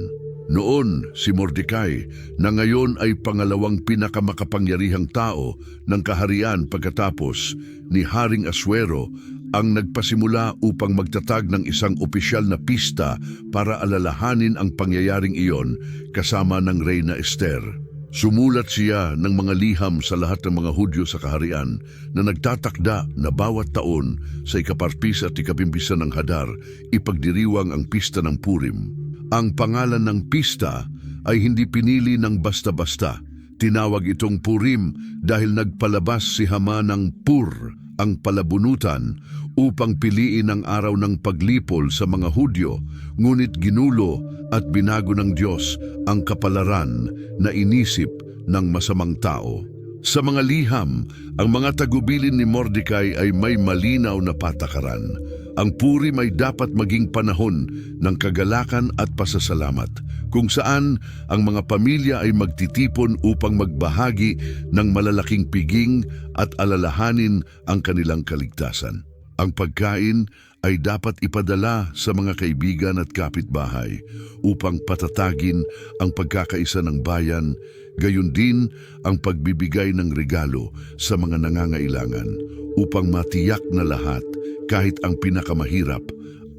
Speaker 1: Noon, si Mordecai, na ngayon ay pangalawang pinakamakapangyarihang tao ng kaharian pagkatapos ni Haring Aswero, ang nagpasimula upang magtatag ng isang opisyal na pista para alalahanin ang pangyayaring iyon kasama ng Reyna Esther. Sumulat siya ng mga liham sa lahat ng mga Hudyo sa kaharian na nagtatakda na bawat taon sa ika-14 at ika-15 ng Hadar ipagdiriwang ang pista ng Purim. Ang pangalan ng pista ay hindi pinili ng basta-basta. Tinawag itong Purim dahil nagpalabas si Hama ng Pur, ang palabunutan, upang piliin ang araw ng paglipol sa mga Hudyo, ngunit ginulo at binago ng Diyos ang kapalaran na inisip ng masamang tao. Sa mga liham, ang mga tagubilin ni Mordecai ay may malinaw na patakaran. Ang Purim ay dapat maging panahon ng kagalakan at pasasalamat, kung saan ang mga pamilya ay magtitipon upang magbahagi ng malalaking piging at alalahanin ang kanilang kaligtasan. Ang pagkain ay dapat ipadala sa mga kaibigan at kapitbahay upang patatagin ang pagkakaisa ng bayan, gayon din ang pagbibigay ng regalo sa mga nangangailangan upang matiyak na lahat, kahit ang pinakamahirap,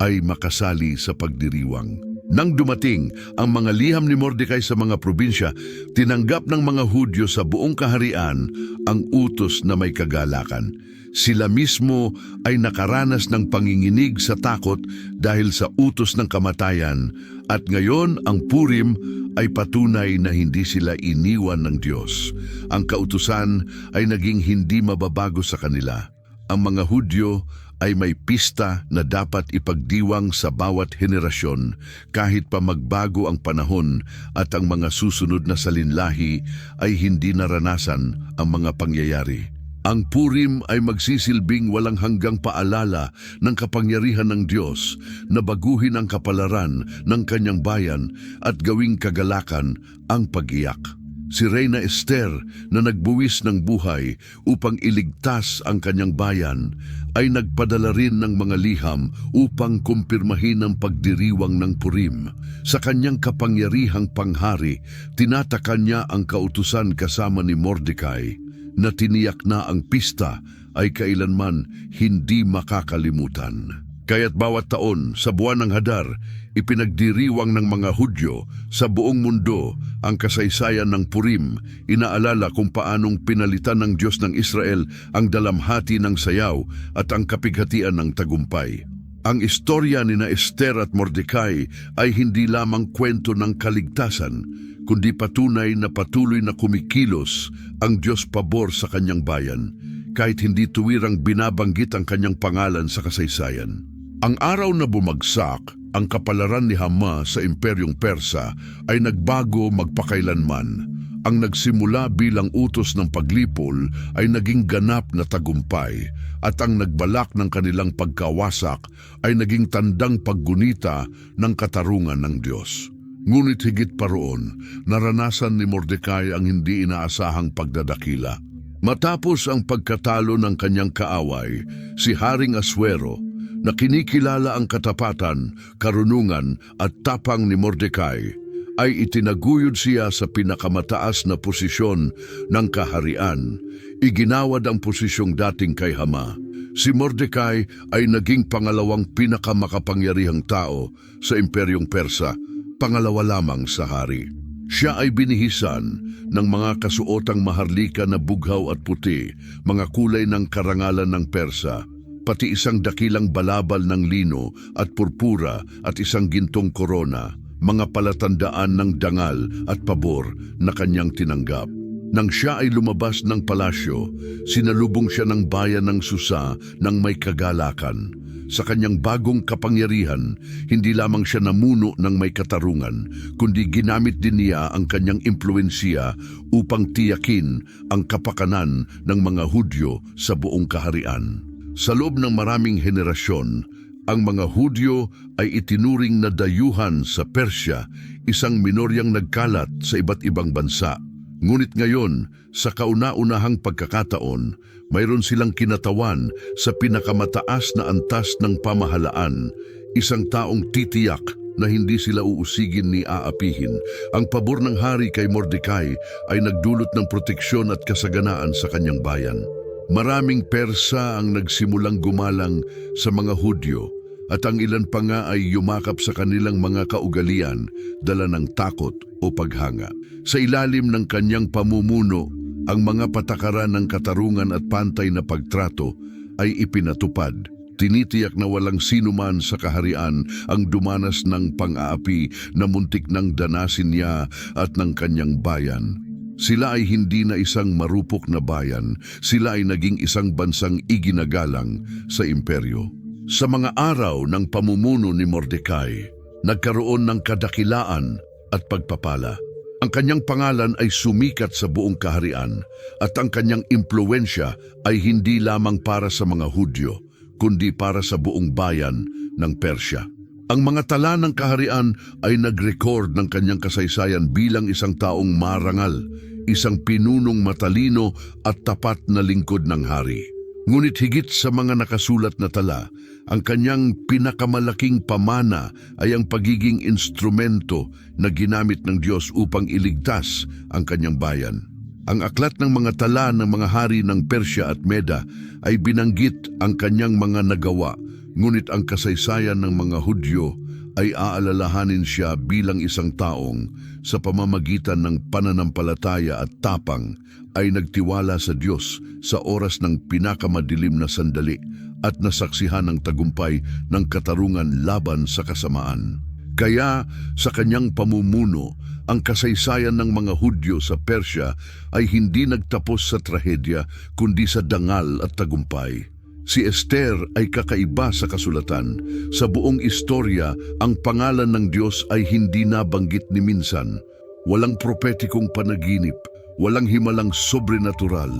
Speaker 1: ay makasali sa pagdiriwang. Nang dumating ang mga liham ni Mordecai sa mga probinsya, tinanggap ng mga Hudyo sa buong kaharian ang utos na may kagalakan. Sila mismo ay nakaranas ng panginginig sa takot dahil sa utos ng kamatayan, at ngayon ang Purim ay patunay na hindi sila iniwan ng Diyos. Ang kautusan ay naging hindi mababago sa kanila. Ang mga Hudyo ay may pista na dapat ipagdiwang sa bawat henerasyon kahit pa magbago ang panahon at ang mga susunod na salinlahi ay hindi naranasan ang mga pangyayari. Ang Purim ay magsisilbing walang hanggang paalala ng kapangyarihan ng Diyos na baguhin ang kapalaran ng kanyang bayan at gawing kagalakan ang pag-iyak. Si Reyna Esther na nagbuwis ng buhay upang iligtas ang kanyang bayan ay nagpadala rin ng mga liham upang kumpirmahin ang pagdiriwang ng Purim. Sa kanyang kapangyarihang panghari, tinatakan niya ang kautusan kasama ni Mordecai na tiniyak na ang pista ay kailanman hindi makakalimutan. Kaya't bawat taon sa buwan ng Hadar, ipinagdiriwang ng mga Hudyo sa buong mundo ang kasaysayan ng Purim. Inaalala kung paanong pinalitan ng Diyos ng Israel ang dalamhati ng sayaw at ang kapighatian ng tagumpay. Ang istorya ni na Esther at Mordecai ay hindi lamang kwento ng kaligtasan, kundi patunay na patuloy na kumikilos ang Diyos pabor sa kanyang bayan, kahit hindi tuwirang binabanggit ang kanyang pangalan sa kasaysayan. Ang araw na bumagsak ang kapalaran ni Hama sa Imperyong Persa ay nagbago magpakailanman. Ang nagsimula bilang utos ng paglipol ay naging ganap na tagumpay, at ang nagbalak ng kanilang pagkawasak ay naging tandang paggunita ng katarungan ng Diyos. Ngunit higit pa roon, naranasan ni Mordecai ang hindi inaasahang pagdadakila. Matapos ang pagkatalo ng kanyang kaaway, si Haring Aswero, na kinikilala ang katapatan, karunungan at tapang ni Mordecai, ay itinaguyod siya sa pinakamataas na posisyon ng kaharian. Iginawad ang posisyong dating kay Hama. Si Mordecai ay naging pangalawang pinakamakapangyarihang tao sa Imperyong Persa, pangalawa lamang sa hari. Siya ay binihisan ng mga kasuotang maharlika na bughaw at puti, mga kulay ng karangalan ng Persa, pati isang dakilang balabal ng lino at purpura at isang gintong korona, mga palatandaan ng dangal at pabor na kanyang tinanggap. Nang siya ay lumabas ng palasyo, sinalubong siya ng bayan ng Susa ng may kagalakan. Sa kanyang bagong kapangyarihan, hindi lamang siya namuno ng may katarungan, kundi ginamit din niya ang kanyang impluwensiya upang tiyakin ang kapakanan ng mga Hudyo sa buong kaharian. Sa loob ng maraming henerasyon, ang mga Hudyo ay itinuring na dayuhan sa Persya, isang minoryang nagkalat sa iba't ibang bansa. Ngunit ngayon, sa kauna-unahang pagkakataon, mayroon silang kinatawan sa pinakamataas na antas ng pamahalaan, isang taong titiyak na hindi sila uusigin ni aapihin. Ang pabor ng hari kay Mordecai ay nagdulot ng proteksyon at kasaganaan sa kanyang bayan. Maraming Persa ang nagsimulang gumalang sa mga Hudyo, at ang ilan pa nga ay yumakap sa kanilang mga kaugalian, dala ng takot o paghanga. Sa ilalim ng kanyang pamumuno, ang mga patakaran ng katarungan at pantay na pagtrato ay ipinatupad. Tinitiyak na walang sinuman sa kaharian ang dumanas ng pang-aapi na muntik ng danasin niya at ng kanyang bayan. Sila ay hindi na isang marupok na bayan, sila ay naging isang bansang iginagalang sa imperyo. Sa mga araw ng pamumuno ni Mordecai, nagkaroon ng kadakilaan at pagpapala. Ang kanyang pangalan ay sumikat sa buong kaharian at ang kanyang impluwensya ay hindi lamang para sa mga Hudyo, kundi para sa buong bayan ng Persya. Ang mga tala ng kaharian ay nag-record ng kanyang kasaysayan bilang isang taong marangal, isang pinunong matalino at tapat na lingkod ng hari. Ngunit higit sa mga nakasulat na tala, ang kanyang pinakamalaking pamana ay ang pagiging instrumento na ginamit ng Diyos upang iligtas ang kanyang bayan. Ang aklat ng mga tala ng mga hari ng Persya at Meda ay binanggit ang kanyang mga nagawa, ngunit ang kasaysayan ng mga Hudyo ay aalalahanin siya bilang isang taong sa pamamagitan ng pananampalataya at tapang ay nagtiwala sa Diyos sa oras ng pinakamadilim na sandali at nasaksihan ng tagumpay ng katarungan laban sa kasamaan. Kaya sa kanyang pamumuno, ang kasaysayan ng mga Hudyo sa Persya ay hindi nagtapos sa trahedya kundi sa dangal at tagumpay. Si Esther ay kakaiba sa kasulatan. Sa buong istorya, ang pangalan ng Diyos ay hindi nabanggit ni minsan. Walang propetikong panaginip, walang himalang sobrenatural,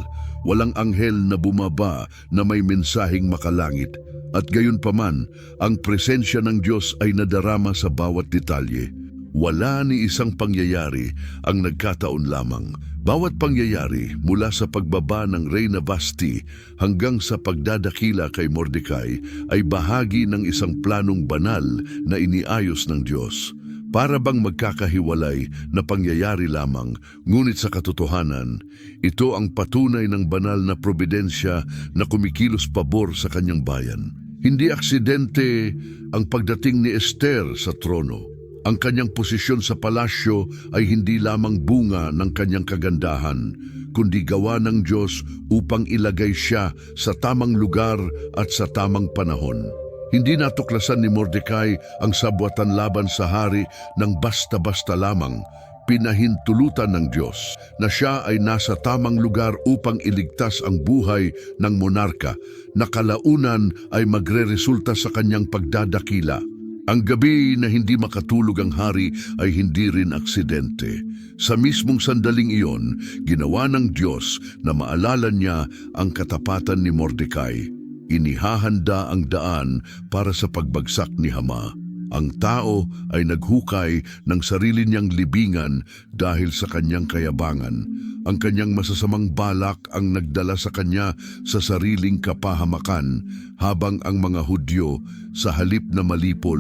Speaker 1: walang anghel na bumaba na may mensaheng makalangit. At gayon paman, ang presensya ng Diyos ay nadarama sa bawat detalye. Wala ni isang pangyayari ang nagkataon lamang. Bawat pangyayari mula sa pagbaba ng Reyna Vashti hanggang sa pagdadakila kay Mordecai ay bahagi ng isang planong banal na iniayos ng Diyos. Para bang magkakahiwalay na pangyayari lamang, ngunit sa katotohanan, ito ang patunay ng banal na probidensya na kumikilos pabor sa kanyang bayan. Hindi aksidente ang pagdating ni Esther sa trono. Ang kanyang posisyon sa palasyo ay hindi lamang bunga ng kanyang kagandahan, kundi gawa ng Diyos upang ilagay siya sa tamang lugar at sa tamang panahon. Hindi natuklasan ni Mordecai ang sabwatan laban sa hari ng basta-basta lamang. Pinahintulutan ng Diyos na siya ay nasa tamang lugar upang iligtas ang buhay ng monarka na kalaunan ay magreresulta sa kanyang pagdadakila. Ang gabi na hindi makatulog ang hari ay hindi rin aksidente. Sa mismong sandaling iyon, ginawa ng Diyos na maalala niya ang katapatan ni Mordecai. Inihahanda ang daan para sa pagbagsak ni Hama. Ang tao ay naghukay ng sarili niyang libingan dahil sa kanyang kayabangan. Ang kanyang masasamang balak ang nagdala sa kanya sa sariling kapahamakan, habang ang mga Hudyo sa halip na malipol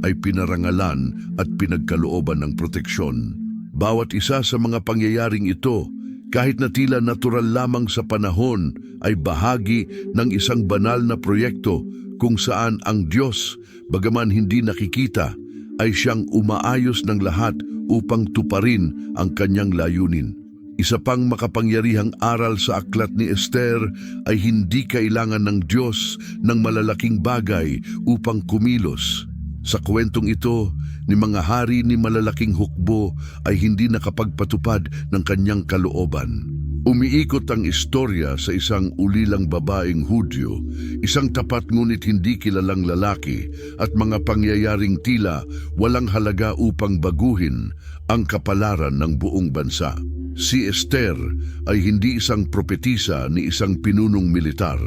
Speaker 1: ay pinarangalan at pinagkalooban ng proteksyon. Bawat isa sa mga pangyayaring ito, kahit na tila natural lamang sa panahon, ay bahagi ng isang banal na proyekto kung saan ang Diyos, bagaman hindi nakikita, ay siyang umaayos ng lahat upang tuparin ang kanyang layunin. Isa pang makapangyarihang aral sa aklat ni Esther ay hindi kailangan ng Diyos ng malalaking bagay upang kumilos. Sa kwentong ito, ni mga hari ni malalaking hukbo ay hindi nakapagpatupad ng kanyang kalooban. Umiikot ang istorya sa isang ulilang babaeng Hudyo, isang tapat ngunit hindi kilalang lalaki at mga pangyayaring tila walang halaga upang baguhin ang kapalaran ng buong bansa. Si Esther ay hindi isang propetisa ni isang pinunong militar,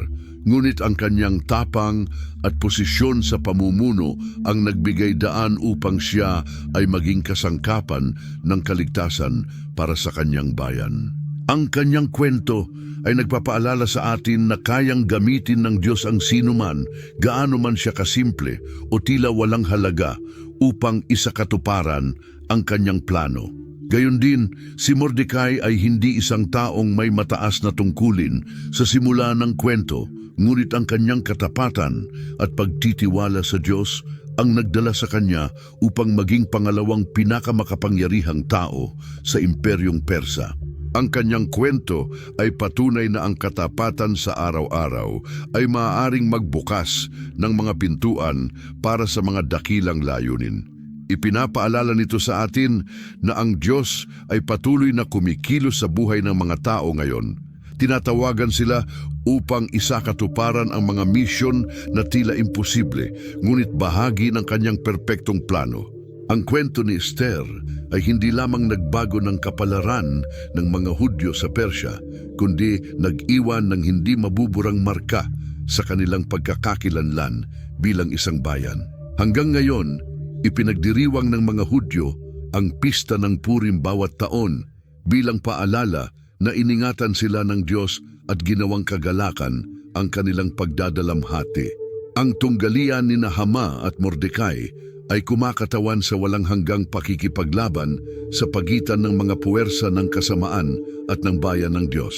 Speaker 1: ngunit ang kanyang tapang at posisyon sa pamumuno ang nagbigay daan upang siya ay maging kasangkapan ng kaligtasan para sa kanyang bayan. Ang kanyang kwento ay nagpapaalala sa atin na kayang gamitin ng Diyos ang sinuman, gaano man siya kasimple o tila walang halaga, upang isakatuparan ang kanyang plano. Gayon din, si Mordecai ay hindi isang taong may mataas na tungkulin sa simula ng kwento, ngunit ang kanyang katapatan at pagtitiwala sa Diyos ang nagdala sa kanya upang maging pangalawang pinakamakapangyarihang tao sa Imperyong Persa. Ang kanyang kwento ay patunay na ang katapatan sa araw-araw ay maaaring magbukas ng mga pintuan para sa mga dakilang layunin. Ipinapaalala nito sa atin na ang Diyos ay patuloy na kumikilos sa buhay ng mga tao ngayon. Tinatawagan sila upang isakatuparan ang mga misyon na tila imposible, ngunit bahagi ng kanyang perpektong plano. Ang kwento ni Esther ay hindi lamang nagbago ng kapalaran ng mga Hudyo sa Persya, kundi nag-iwan ng hindi mabuburang marka sa kanilang pagkakakilanlan bilang isang bayan. Hanggang ngayon, ipinagdiriwang ng mga Hudyo ang pista ng Purim bawat taon bilang paalala na iningatan sila ng Diyos at ginawang kagalakan ang kanilang pagdadalamhati. Ang tunggalian ni Hama at Mordecai ay kumakatawan sa walang hanggang pakikipaglaban sa pagitan ng mga puwersa ng kasamaan at ng bayan ng Diyos.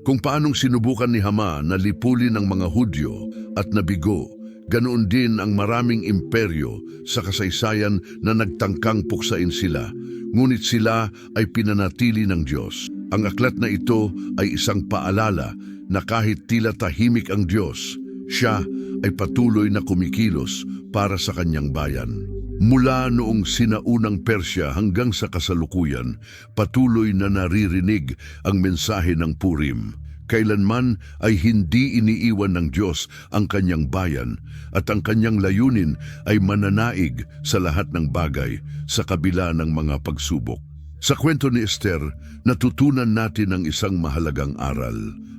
Speaker 1: Kung paanong sinubukan ni Hama na lipulin ang mga Hudyo at nabigo, ganoon din ang maraming imperyo sa kasaysayan na nagtangkang puksain sila, ngunit sila ay pinanatili ng Diyos. Ang aklat na ito ay isang paalala na kahit tila tahimik ang Diyos, siya ay patuloy na kumikilos para sa kanyang bayan. Mula noong sinaunang Persya hanggang sa kasalukuyan, patuloy na naririnig ang mensahe ng Purim. Kailanman ay hindi iniiwan ng Diyos ang kanyang bayan at ang kanyang layunin ay mananaig sa lahat ng bagay sa kabila ng mga pagsubok. Sa kwento ni Esther, natutunan natin ang isang mahalagang aral.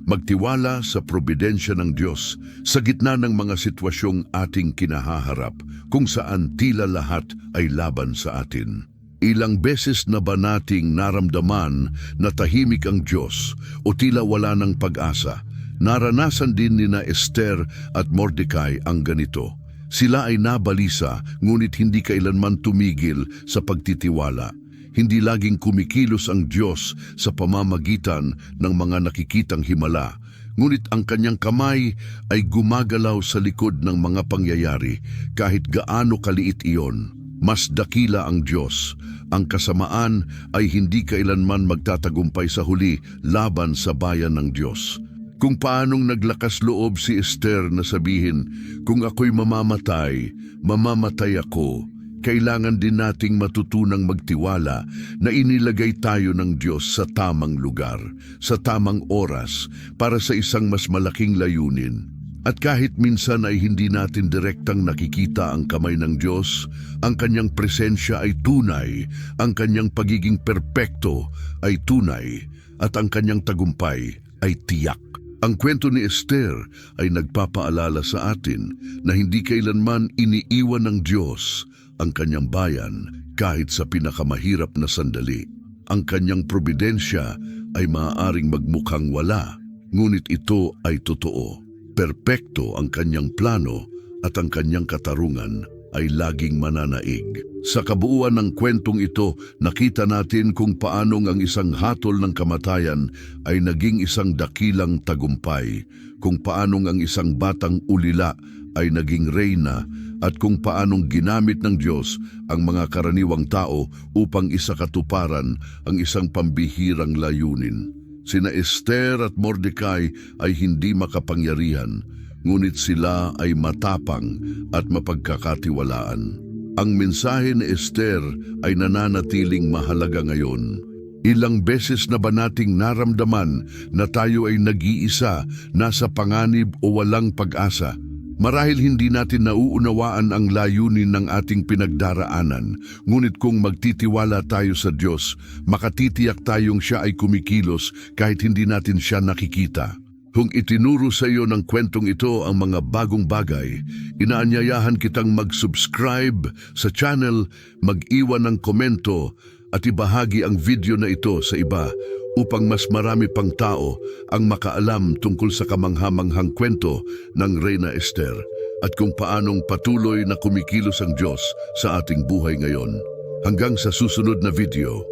Speaker 1: Magtiwala sa probidensya ng Diyos sa gitna ng mga sitwasyong ating kinahaharap kung saan tila lahat ay laban sa atin. Ilang beses na ba nating naramdaman na tahimik ang Diyos o tila wala ng pag-asa? Naranasan din ni Esther at Mordecai ang ganito. Sila ay nabalisa ngunit hindi kailanman tumigil sa pagtitiwala. Hindi laging kumikilos ang Diyos sa pamamagitan ng mga nakikitang himala, ngunit ang kanyang kamay ay gumagalaw sa likod ng mga pangyayari kahit gaano kaliit iyon. Mas dakila ang Diyos. Ang kasamaan ay hindi kailanman magtatagumpay sa huli laban sa bayan ng Diyos. Kung paanong naglakas loob si Esther na sabihin, kung ako'y mamamatay, mamamatay ako. Kailangan din nating matutunang magtiwala na inilagay tayo ng Diyos sa tamang lugar, sa tamang oras, para sa isang mas malaking layunin. At kahit minsan ay hindi natin direktang nakikita ang kamay ng Diyos, ang kanyang presensya ay tunay, ang kanyang pagiging perpekto ay tunay, at ang kanyang tagumpay ay tiyak. Ang kwento ni Esther ay nagpapaalala sa atin na hindi kailanman iniiwan ng Diyos ang kanyang bayan kahit sa pinakamahirap na sandali. Ang kanyang probidensya ay maaaring magmukhang wala, ngunit ito ay totoo. Perpekto ang kanyang plano at ang kanyang katarungan ay laging mananaig. Sa kabuuan ng kwentong ito, nakita natin kung paanong ang isang hatol ng kamatayan ay naging isang dakilang tagumpay, kung paanong ang isang batang ulila ay naging reyna, at kung paanong ginamit ng Diyos ang mga karaniwang tao upang isakatuparan ang isang pambihirang layunin. Sina Esther at Mordecai ay hindi makapangyarihan, ngunit sila ay matapang at mapagkakatiwalaan. Ang mensahe ni Esther ay nananatiling mahalaga ngayon. Ilang beses na ba nating naramdaman na tayo ay nag-iisa, nasa panganib o walang pag-asa? Marahil hindi natin nauunawaan ang layunin ng ating pinagdaraanan, ngunit kung magtitiwala tayo sa Diyos, makatitiyak tayong siya ay kumikilos kahit hindi natin siya nakikita. Kung itinuro sa iyo ng kwentong ito ang mga bagong bagay, inaanyayahan kitang mag-subscribe sa channel, mag-iwan ng komento at ibahagi ang video na ito sa iba upang mas marami pang tao ang makaalam tungkol sa kamanghamanghang kwento ng Reyna Esther at kung paanong patuloy na kumikilos ang Diyos sa ating buhay ngayon. Hanggang sa susunod na video.